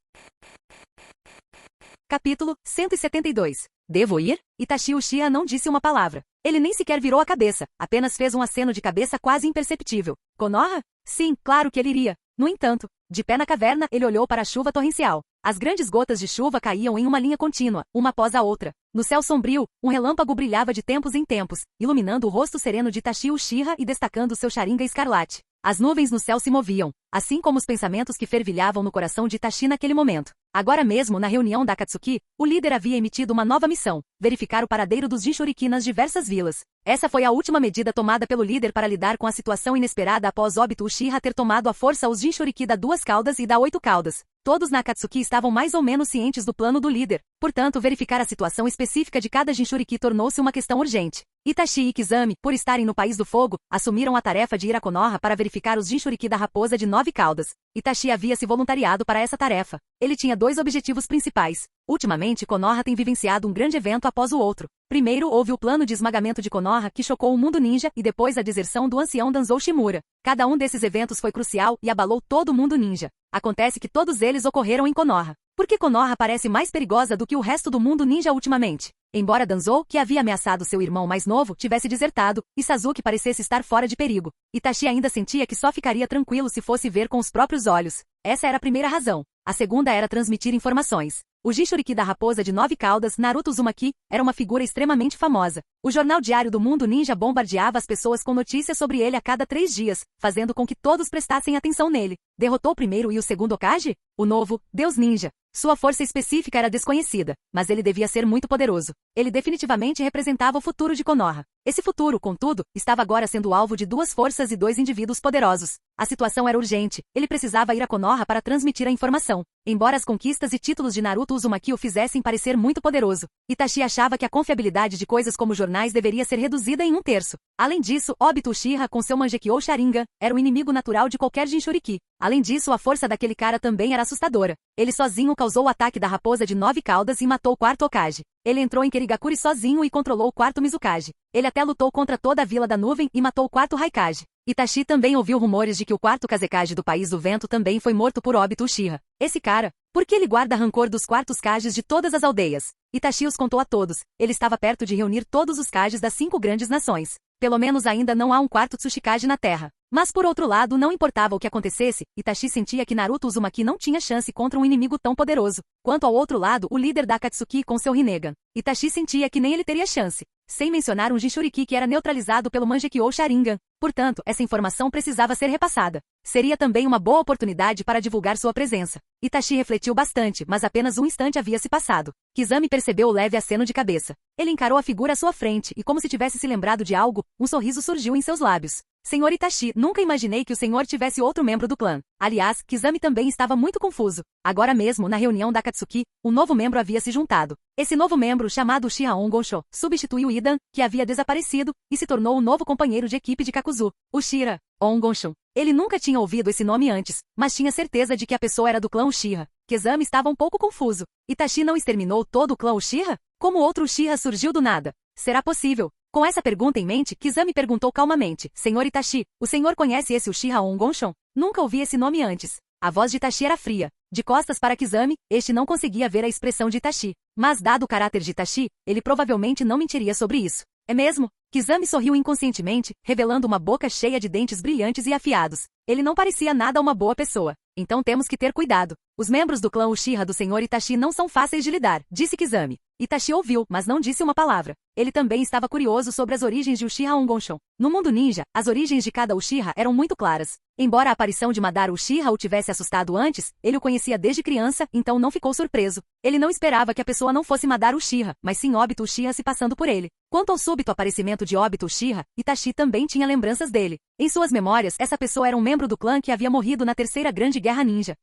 Capítulo 172. Devo ir? Itachi Uchiha não disse uma palavra. Ele nem sequer virou a cabeça, apenas fez um aceno de cabeça quase imperceptível. Konoha? Sim, claro que ele iria. No entanto, de pé na caverna, ele olhou para a chuva torrencial. As grandes gotas de chuva caíam em uma linha contínua, uma após a outra. No céu sombrio, um relâmpago brilhava de tempos em tempos, iluminando o rosto sereno de Itachi Uchiha e destacando seu Sharingan escarlate. As nuvens no céu se moviam, assim como os pensamentos que fervilhavam no coração de Itachi naquele momento. Agora mesmo, na reunião da Akatsuki, o líder havia emitido uma nova missão, verificar o paradeiro dos Jinchuriki nas diversas vilas. Essa foi a última medida tomada pelo líder para lidar com a situação inesperada após Obito Uchiha ter tomado à força os Jinchuriki da Duas Caudas e da Oito Caudas. Todos na Akatsuki estavam mais ou menos cientes do plano do líder, portanto, verificar a situação específica de cada Jinchuriki tornou-se uma questão urgente. Itachi e Kizami, por estarem no País do Fogo, assumiram a tarefa de ir a Konoha para verificar os Jinchuriki da Raposa de Nove Caudas. Itachi havia se voluntariado para essa tarefa. Ele tinha dois objetivos principais. Ultimamente, Konoha tem vivenciado um grande evento após o outro. Primeiro, houve o plano de esmagamento de Konoha que chocou o mundo ninja e depois a deserção do ancião Danzou Shimura. Cada um desses eventos foi crucial e abalou todo o mundo ninja. Acontece que todos eles ocorreram em Konoha. Por que Konoha parece mais perigosa do que o resto do mundo ninja ultimamente? Embora Danzou, que havia ameaçado seu irmão mais novo, tivesse desertado, e Sasuke parecesse estar fora de perigo, Itachi ainda sentia que só ficaria tranquilo se fosse ver com os próprios olhos. Essa era a primeira razão. A segunda era transmitir informações. O Jinchuriki da Raposa de Nove Caudas, Naruto Uzumaki, era uma figura extremamente famosa. O jornal diário do mundo ninja bombardeava as pessoas com notícias sobre ele a cada 3 dias, fazendo com que todos prestassem atenção nele. Derrotou o primeiro e o segundo Hokage? O novo Deus Ninja. Sua força específica era desconhecida, mas ele devia ser muito poderoso. Ele definitivamente representava o futuro de Konoha. Esse futuro, contudo, estava agora sendo alvo de duas forças e dois indivíduos poderosos. A situação era urgente. Ele precisava ir a Konoha para transmitir a informação. Embora as conquistas e títulos de Naruto Uzumaki o fizessem parecer muito poderoso, Itachi achava que a confiabilidade de coisas como jornais deveria ser reduzida em 1/3. Além disso, Obito Uchiha com seu Mangekyou Sharingan era o inimigo natural de qualquer Jinchuriki. Além disso, a força daquele cara também era assustadora. Ele sozinho causou o ataque da Raposa de Nove Caudas e matou o quarto Hokage. Ele entrou em Kirigakuri sozinho e controlou o quarto Mizukage. Ele até lutou contra toda a Vila da Nuvem e matou o quarto Raikage. Itachi também ouviu rumores de que o quarto Kazekage do País do Vento também foi morto por Obito Uchiha. Esse cara, por que ele guarda rancor dos quartos Kages de todas as aldeias? Itachi os contou a todos. Ele estava perto de reunir todos os Kages das 5 grandes nações. Pelo menos ainda não há um quarto Tsuchikage na Terra. Mas por outro lado, não importava o que acontecesse, Itachi sentia que Naruto Uzumaki não tinha chance contra um inimigo tão poderoso. Quanto ao outro lado, o líder da Akatsuki com seu Rinnegan. Itachi sentia que nem ele teria chance. Sem mencionar um Jinchuriki que era neutralizado pelo Mangekyou Sharingan. Portanto, essa informação precisava ser repassada. Seria também uma boa oportunidade para divulgar sua presença. Itachi refletiu bastante, mas apenas um instante havia se passado. Kizami percebeu o leve aceno de cabeça. Ele encarou a figura à sua frente e, como se tivesse se lembrado de algo, um sorriso surgiu em seus lábios. Senhor Itachi, nunca imaginei que o senhor tivesse outro membro do clã. Aliás, Kizami também estava muito confuso. Agora mesmo, na reunião da Akatsuki, um novo membro havia se juntado. Esse novo membro, chamado Uchiha Ongonsho, substituiu Idan, que havia desaparecido, e se tornou o novo companheiro de equipe de Kakuzu, Uchiha Ongonsho. Ele nunca tinha ouvido esse nome antes, mas tinha certeza de que a pessoa era do clã Uchiha. Kizami estava um pouco confuso. Itachi não exterminou todo o clã Uchiha? Como outro Uchiha surgiu do nada? Será possível? Com essa pergunta em mente, Kizami perguntou calmamente, Senhor Itachi, o senhor conhece esse Uchiha Ongonsho? Nunca ouvi esse nome antes. A voz de Itachi era fria. De costas para Kizami, este não conseguia ver a expressão de Itachi. Mas dado o caráter de Itachi, ele provavelmente não mentiria sobre isso. É mesmo? Kizami sorriu inconscientemente, revelando uma boca cheia de dentes brilhantes e afiados. Ele não parecia nada uma boa pessoa. Então temos que ter cuidado. Os membros do clã Uchiha do Senhor Itachi não são fáceis de lidar, disse Kizami. Itachi ouviu, mas não disse uma palavra. Ele também estava curioso sobre as origens de Uchiha Ongonsho. No mundo ninja, as origens de cada Uchiha eram muito claras. Embora a aparição de Madara Uchiha o tivesse assustado antes, ele o conhecia desde criança, então não ficou surpreso. Ele não esperava que a pessoa não fosse Madara Uchiha, mas sim Obito Uchiha se passando por ele. Quanto ao súbito aparecimento de Obito Uchiha, Itachi também tinha lembranças dele. Em suas memórias, essa pessoa era um membro do clã que havia morrido na Terceira Grande Guerra Ninja.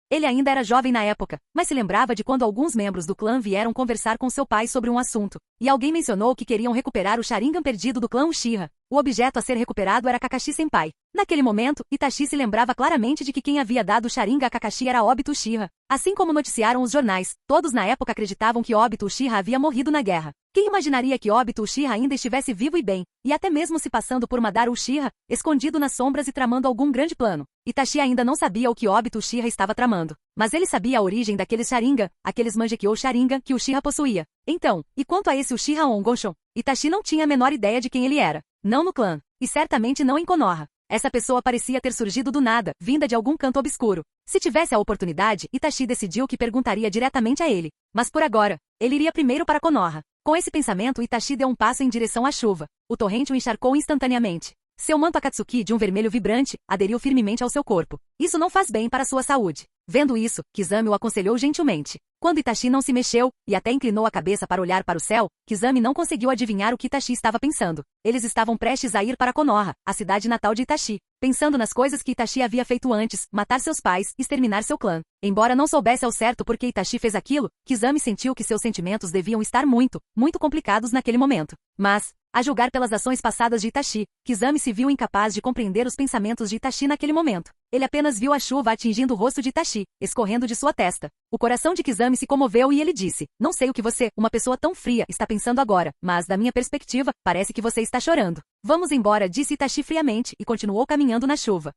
Ele ainda era jovem na época, mas se lembrava de quando alguns membros do clã vieram conversar com seu pai sobre um assunto, e alguém mencionou que queriam recuperar o Sharingan perdido do clã Uchiha. O objeto a ser recuperado era Kakashi Senpai. Naquele momento, Itachi se lembrava claramente de que quem havia dado o Sharingan a Kakashi era Obito Uchiha. Assim como noticiaram os jornais, todos na época acreditavam que Obito Uchiha havia morrido na guerra. Quem imaginaria que Obito Uchiha ainda estivesse vivo e bem, e até mesmo se passando por Madara Uchiha, escondido nas sombras e tramando algum grande plano? Itachi ainda não sabia o que Obito Uchiha estava tramando, mas ele sabia a origem daqueles Sharingan, aqueles Mangekyou Sharingan que Uchiha possuía. Então, e quanto a esse Uchiha Ongonsho? Itachi não tinha a menor ideia de quem ele era. Não no clã, e certamente não em Konoha. Essa pessoa parecia ter surgido do nada, vinda de algum canto obscuro. Se tivesse a oportunidade, Itachi decidiu que perguntaria diretamente a ele. Mas por agora, ele iria primeiro para Konoha. Com esse pensamento, Itachi deu um passo em direção à chuva. O torrente o encharcou instantaneamente. Seu manto Akatsuki de um vermelho vibrante aderiu firmemente ao seu corpo. Isso não faz bem para sua saúde. Vendo isso, Kizami o aconselhou gentilmente. Quando Itachi não se mexeu, e até inclinou a cabeça para olhar para o céu, Kizami não conseguiu adivinhar o que Itachi estava pensando. Eles estavam prestes a ir para Konoha, a cidade natal de Itachi, pensando nas coisas que Itachi havia feito antes, matar seus pais, exterminar seu clã. Embora não soubesse ao certo por que Itachi fez aquilo, Kizami sentiu que seus sentimentos deviam estar muito complicados naquele momento. Mas, a julgar pelas ações passadas de Itachi, Kizami se viu incapaz de compreender os pensamentos de Itachi naquele momento. Ele apenas viu a chuva atingindo o rosto de Itachi, escorrendo de sua testa. O coração de Kizami se comoveu e ele disse: "Não sei o que você, uma pessoa tão fria, está pensando agora, mas da minha perspectiva, parece que você está chorando." "Vamos embora", disse Itachi friamente e continuou caminhando na chuva.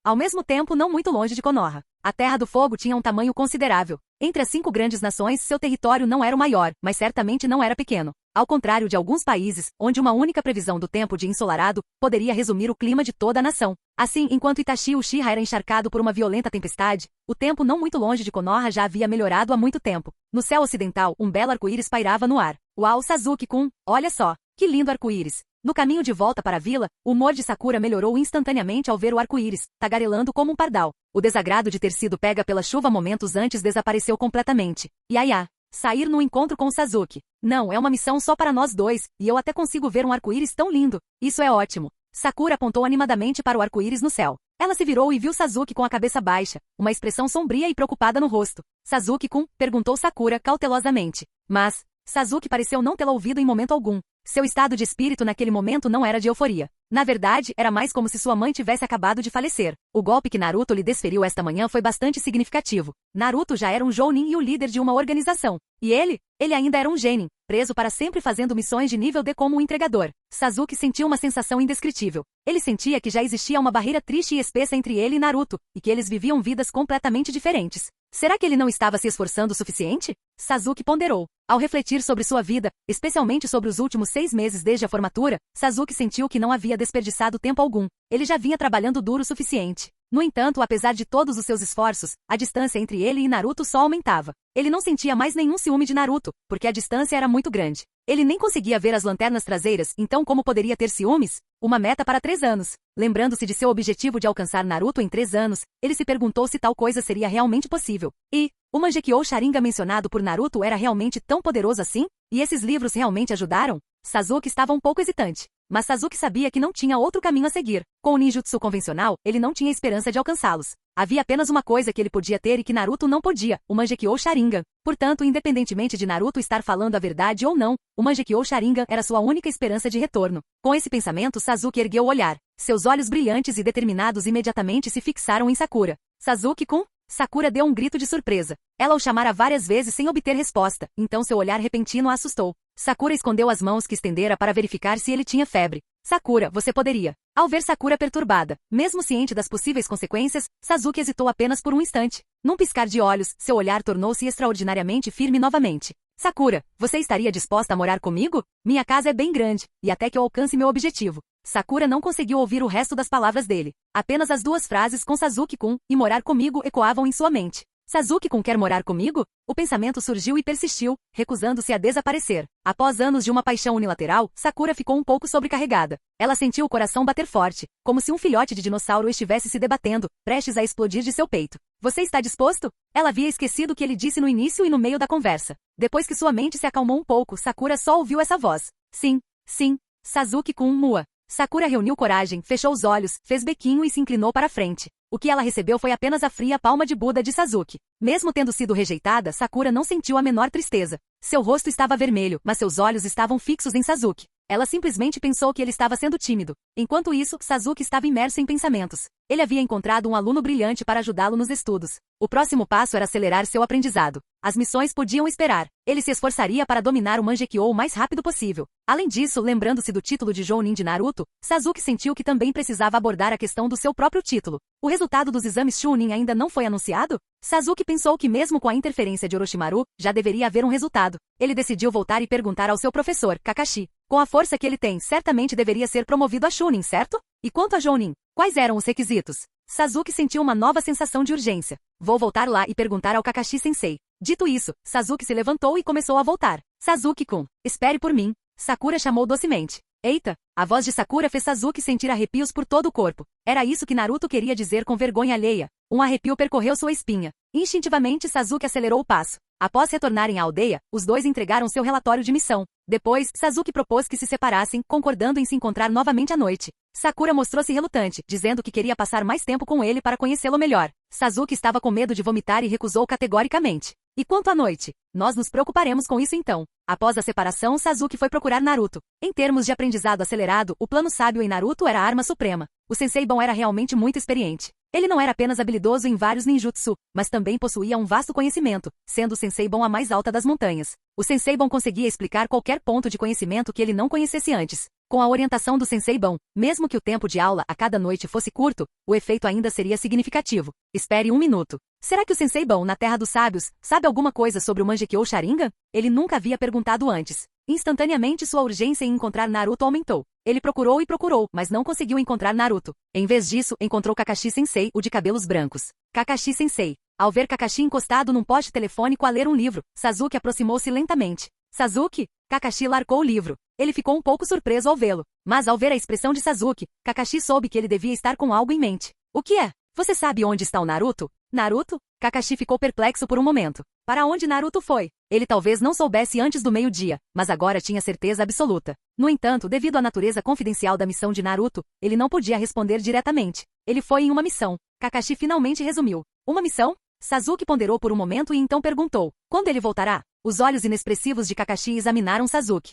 Ao mesmo tempo, não muito longe de Konoha. A Terra do Fogo tinha um tamanho considerável. Entre as 5 grandes nações, seu território não era o maior, mas certamente não era pequeno. Ao contrário de alguns países, onde uma única previsão do tempo de ensolarado poderia resumir o clima de toda a nação. Assim, enquanto Itachi Uchiha era encharcado por uma violenta tempestade, o tempo não muito longe de Konoha já havia melhorado há muito tempo. No céu ocidental, um belo arco-íris pairava no ar. "Uau, Sasuke-kun, olha só, que lindo arco-íris." No caminho de volta para a vila, o humor de Sakura melhorou instantaneamente ao ver o arco-íris, tagarelando como um pardal. O desagrado de ter sido pega pela chuva momentos antes desapareceu completamente. Yaya, sair no encontro com Sasuke. Não, é uma missão só para nós dois, e eu até consigo ver um arco-íris tão lindo. Isso é ótimo. Sakura apontou animadamente para o arco-íris no céu. Ela se virou e viu Sasuke com a cabeça baixa, uma expressão sombria e preocupada no rosto. "Sasuke-kun?", perguntou Sakura cautelosamente. Mas Sasuke pareceu não tê-la ouvido em momento algum. Seu estado de espírito naquele momento não era de euforia. Na verdade, era mais como se sua mãe tivesse acabado de falecer. O golpe que Naruto lhe desferiu esta manhã foi bastante significativo. Naruto já era um Jounin e o líder de uma organização. E ele ainda era um genin, preso para sempre fazendo missões de nível D como um entregador. Sasuke sentiu uma sensação indescritível. Ele sentia que já existia uma barreira triste e espessa entre ele e Naruto, e que eles viviam vidas completamente diferentes. Será que ele não estava se esforçando o suficiente? Sasuke ponderou. Ao refletir sobre sua vida, especialmente sobre os últimos 6 meses desde a formatura, Sasuke sentiu que não havia desperdiçado tempo algum. Ele já vinha trabalhando duro o suficiente. No entanto, apesar de todos os seus esforços, a distância entre ele e Naruto só aumentava. Ele não sentia mais nenhum ciúme de Naruto, porque a distância era muito grande. Ele nem conseguia ver as lanternas traseiras, então como poderia ter ciúmes? Uma meta para 3 anos. Lembrando-se de seu objetivo de alcançar Naruto em 3 anos, ele se perguntou se tal coisa seria realmente possível. E o Mangekyou Sharingan mencionado por Naruto era realmente tão poderoso assim? E esses livros realmente ajudaram? Sasuke estava um pouco hesitante. Mas Sasuke sabia que não tinha outro caminho a seguir. Com o ninjutsu convencional, ele não tinha esperança de alcançá-los. Havia apenas uma coisa que ele podia ter e que Naruto não podia, o Mangekyou Sharingan. Portanto, independentemente de Naruto estar falando a verdade ou não, o Mangekyou Sharingan era sua única esperança de retorno. Com esse pensamento, Sasuke ergueu o olhar. Seus olhos brilhantes e determinados imediatamente se fixaram em Sakura. "Sasuke-kun?" Sakura deu um grito de surpresa. Ela o chamara várias vezes sem obter resposta, então seu olhar repentino a assustou. Sakura escondeu as mãos que estendera para verificar se ele tinha febre. "Sakura, você poderia." Ao ver Sakura perturbada, mesmo ciente das possíveis consequências, Sasuke hesitou apenas por um instante. Num piscar de olhos, seu olhar tornou-se extraordinariamente firme novamente. "Sakura, você estaria disposta a morar comigo? Minha casa é bem grande, e até que eu alcance meu objetivo." Sakura não conseguiu ouvir o resto das palavras dele. Apenas as 2 frases com Sasuke-kun e morar comigo ecoavam em sua mente. Sasuke-kun quer morar comigo? O pensamento surgiu e persistiu, recusando-se a desaparecer. Após anos de uma paixão unilateral, Sakura ficou um pouco sobrecarregada. Ela sentiu o coração bater forte, como se um filhote de dinossauro estivesse se debatendo, prestes a explodir de seu peito. Você está disposto? Ela havia esquecido o que ele disse no início e no meio da conversa. Depois que sua mente se acalmou um pouco, Sakura só ouviu essa voz. Sim, sim, Sasuke-kun mua. Sakura reuniu coragem, fechou os olhos, fez bequinho e se inclinou para a frente. O que ela recebeu foi apenas a fria palma de Buda de Sasuke. Mesmo tendo sido rejeitada, Sakura não sentiu a menor tristeza. Seu rosto estava vermelho, mas seus olhos estavam fixos em Sasuke. Ela simplesmente pensou que ele estava sendo tímido. Enquanto isso, Sasuke estava imerso em pensamentos. Ele havia encontrado um aluno brilhante para ajudá-lo nos estudos. O próximo passo era acelerar seu aprendizado. As missões podiam esperar. Ele se esforçaria para dominar o Mangekyou o mais rápido possível. Além disso, lembrando-se do título de Jounin de Naruto, Sasuke sentiu que também precisava abordar a questão do seu próprio título. O resultado dos exames Chunin ainda não foi anunciado? Sasuke pensou que mesmo com a interferência de Orochimaru, já deveria haver um resultado. Ele decidiu voltar e perguntar ao seu professor, Kakashi. Com a força que ele tem, certamente deveria ser promovido a Chunin, certo? E quanto a Jounin, quais eram os requisitos? Sasuke sentiu uma nova sensação de urgência. Vou voltar lá e perguntar ao Kakashi-sensei. Dito isso, Sasuke se levantou e começou a voltar. Sasuke-kun, espere por mim. Sakura chamou docemente. Eita! A voz de Sakura fez Sasuke sentir arrepios por todo o corpo. Era isso que Naruto queria dizer com vergonha alheia. Um arrepio percorreu sua espinha. Instintivamente Sasuke acelerou o passo. Após retornarem à aldeia, os dois entregaram seu relatório de missão. Depois, Sasuke propôs que se separassem, concordando em se encontrar novamente à noite. Sakura mostrou-se relutante, dizendo que queria passar mais tempo com ele para conhecê-lo melhor. Sasuke estava com medo de vomitar e recusou categoricamente. E quanto à noite? Nós nos preocuparemos com isso então. Após a separação, Sasuke foi procurar Naruto. Em termos de aprendizado acelerado, o plano sábio em Naruto era a arma suprema. O Senseibon era realmente muito experiente. Ele não era apenas habilidoso em vários ninjutsu, mas também possuía um vasto conhecimento, sendo o Senseibon a mais alta das montanhas. O Senseibon conseguia explicar qualquer ponto de conhecimento que ele não conhecesse antes. Com a orientação do Senseibon, mesmo que o tempo de aula a cada noite fosse curto, o efeito ainda seria significativo. Espere um minuto. Será que o Senseibon, na Terra dos Sábios, sabe alguma coisa sobre o Mangekyou Sharingan? Ele nunca havia perguntado antes. Instantaneamente sua urgência em encontrar Naruto aumentou. Ele procurou e procurou, mas não conseguiu encontrar Naruto. Em vez disso, encontrou Kakashi-sensei, o de cabelos brancos. Kakashi-sensei. Ao ver Kakashi encostado num poste telefônico a ler um livro, Sasuke aproximou-se lentamente. Sasuke? Kakashi largou o livro. Ele ficou um pouco surpreso ao vê-lo. Mas ao ver a expressão de Sasuke, Kakashi soube que ele devia estar com algo em mente. O que é? Você sabe onde está o Naruto? Naruto? Kakashi ficou perplexo por um momento. Para onde Naruto foi? Ele talvez não soubesse antes do meio-dia, mas agora tinha certeza absoluta. No entanto, devido à natureza confidencial da missão de Naruto, ele não podia responder diretamente. Ele foi em uma missão. Kakashi finalmente resumiu. Uma missão? Sasuke ponderou por um momento e então perguntou. Quando ele voltará? Os olhos inexpressivos de Kakashi examinaram Sasuke.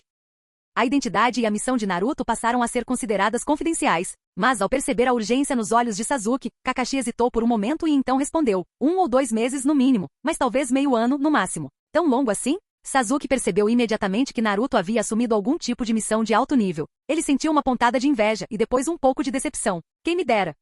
A identidade e a missão de Naruto passaram a ser consideradas confidenciais, mas ao perceber a urgência nos olhos de Sasuke, Kakashi hesitou por um momento e então respondeu, 1 ou 2 meses no mínimo, mas talvez meio ano no máximo. Tão longo assim? Sasuke percebeu imediatamente que Naruto havia assumido algum tipo de missão de alto nível. Ele sentiu uma pontada de inveja e depois um pouco de decepção. Quem me dera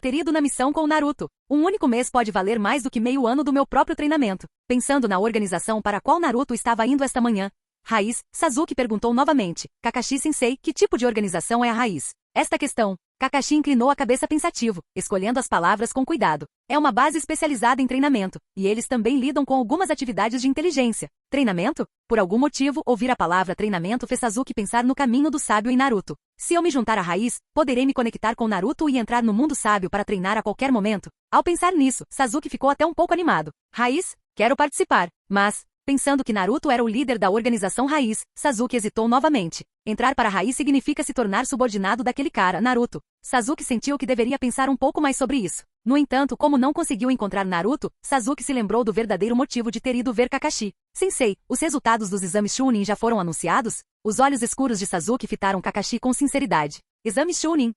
ter ido na missão com o Naruto. Um único mês pode valer mais do que meio ano do meu próprio treinamento. Pensando na organização para a qual Naruto estava indo esta manhã, Raiz, Sasuke perguntou novamente. Kakashi-sensei, que tipo de organização é a Raiz? Esta questão. Kakashi inclinou a cabeça pensativo, escolhendo as palavras com cuidado. É uma base especializada em treinamento, e eles também lidam com algumas atividades de inteligência. Treinamento? Por algum motivo, ouvir a palavra treinamento fez Sasuke pensar no caminho do sábio em Naruto. Se eu me juntar à Raiz, poderei me conectar com Naruto e entrar no mundo sábio para treinar a qualquer momento? Ao pensar nisso, Sasuke ficou até um pouco animado. Raiz? Quero participar. Mas, pensando que Naruto era o líder da organização Raiz, Sasuke hesitou novamente. Entrar para a Raiz significa se tornar subordinado daquele cara, Naruto. Sasuke sentiu que deveria pensar um pouco mais sobre isso. No entanto, como não conseguiu encontrar Naruto, Sasuke se lembrou do verdadeiro motivo de ter ido ver Kakashi. Sensei, os resultados dos exames Chunin já foram anunciados? Os olhos escuros de Sasuke fitaram Kakashi com sinceridade. Exames Chunin?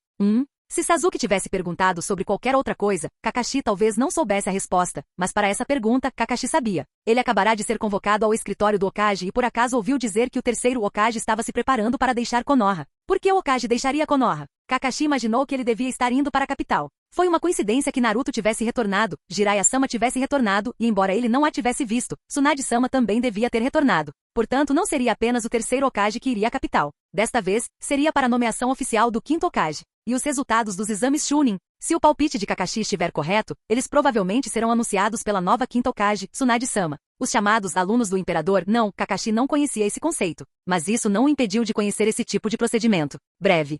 Se Sasuke tivesse perguntado sobre qualquer outra coisa, Kakashi talvez não soubesse a resposta, mas para essa pergunta, Kakashi sabia. Ele acabará de ser convocado ao escritório do Hokage e por acaso ouviu dizer que o terceiro Hokage estava se preparando para deixar Konoha. Por que o Hokage deixaria Konoha? Kakashi imaginou que ele devia estar indo para a capital. Foi uma coincidência que Naruto tivesse retornado, Jiraiya-sama tivesse retornado e embora ele não a tivesse visto, Tsunade-sama também devia ter retornado. Portanto, não seria apenas o terceiro Hokage que iria à capital. Desta vez, seria para a nomeação oficial do quinto Hokage. E os resultados dos exames Chunin? Se o palpite de Kakashi estiver correto, eles provavelmente serão anunciados pela nova quinta Hokage, Tsunade-sama. Os chamados alunos do imperador não, Kakashi não conhecia esse conceito, mas isso não o impediu de conhecer esse tipo de procedimento. Breve.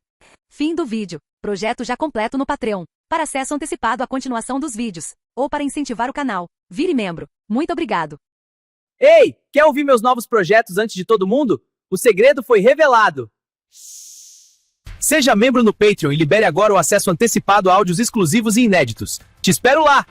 Fim do vídeo. Projeto já completo no Patreon. Para acesso antecipado à continuação dos vídeos, ou para incentivar o canal, vire membro. Muito obrigado. Ei, quer ouvir meus novos projetos antes de todo mundo? O segredo foi revelado. Seja membro no Patreon e libere agora o acesso antecipado a áudios exclusivos e inéditos. Te espero lá!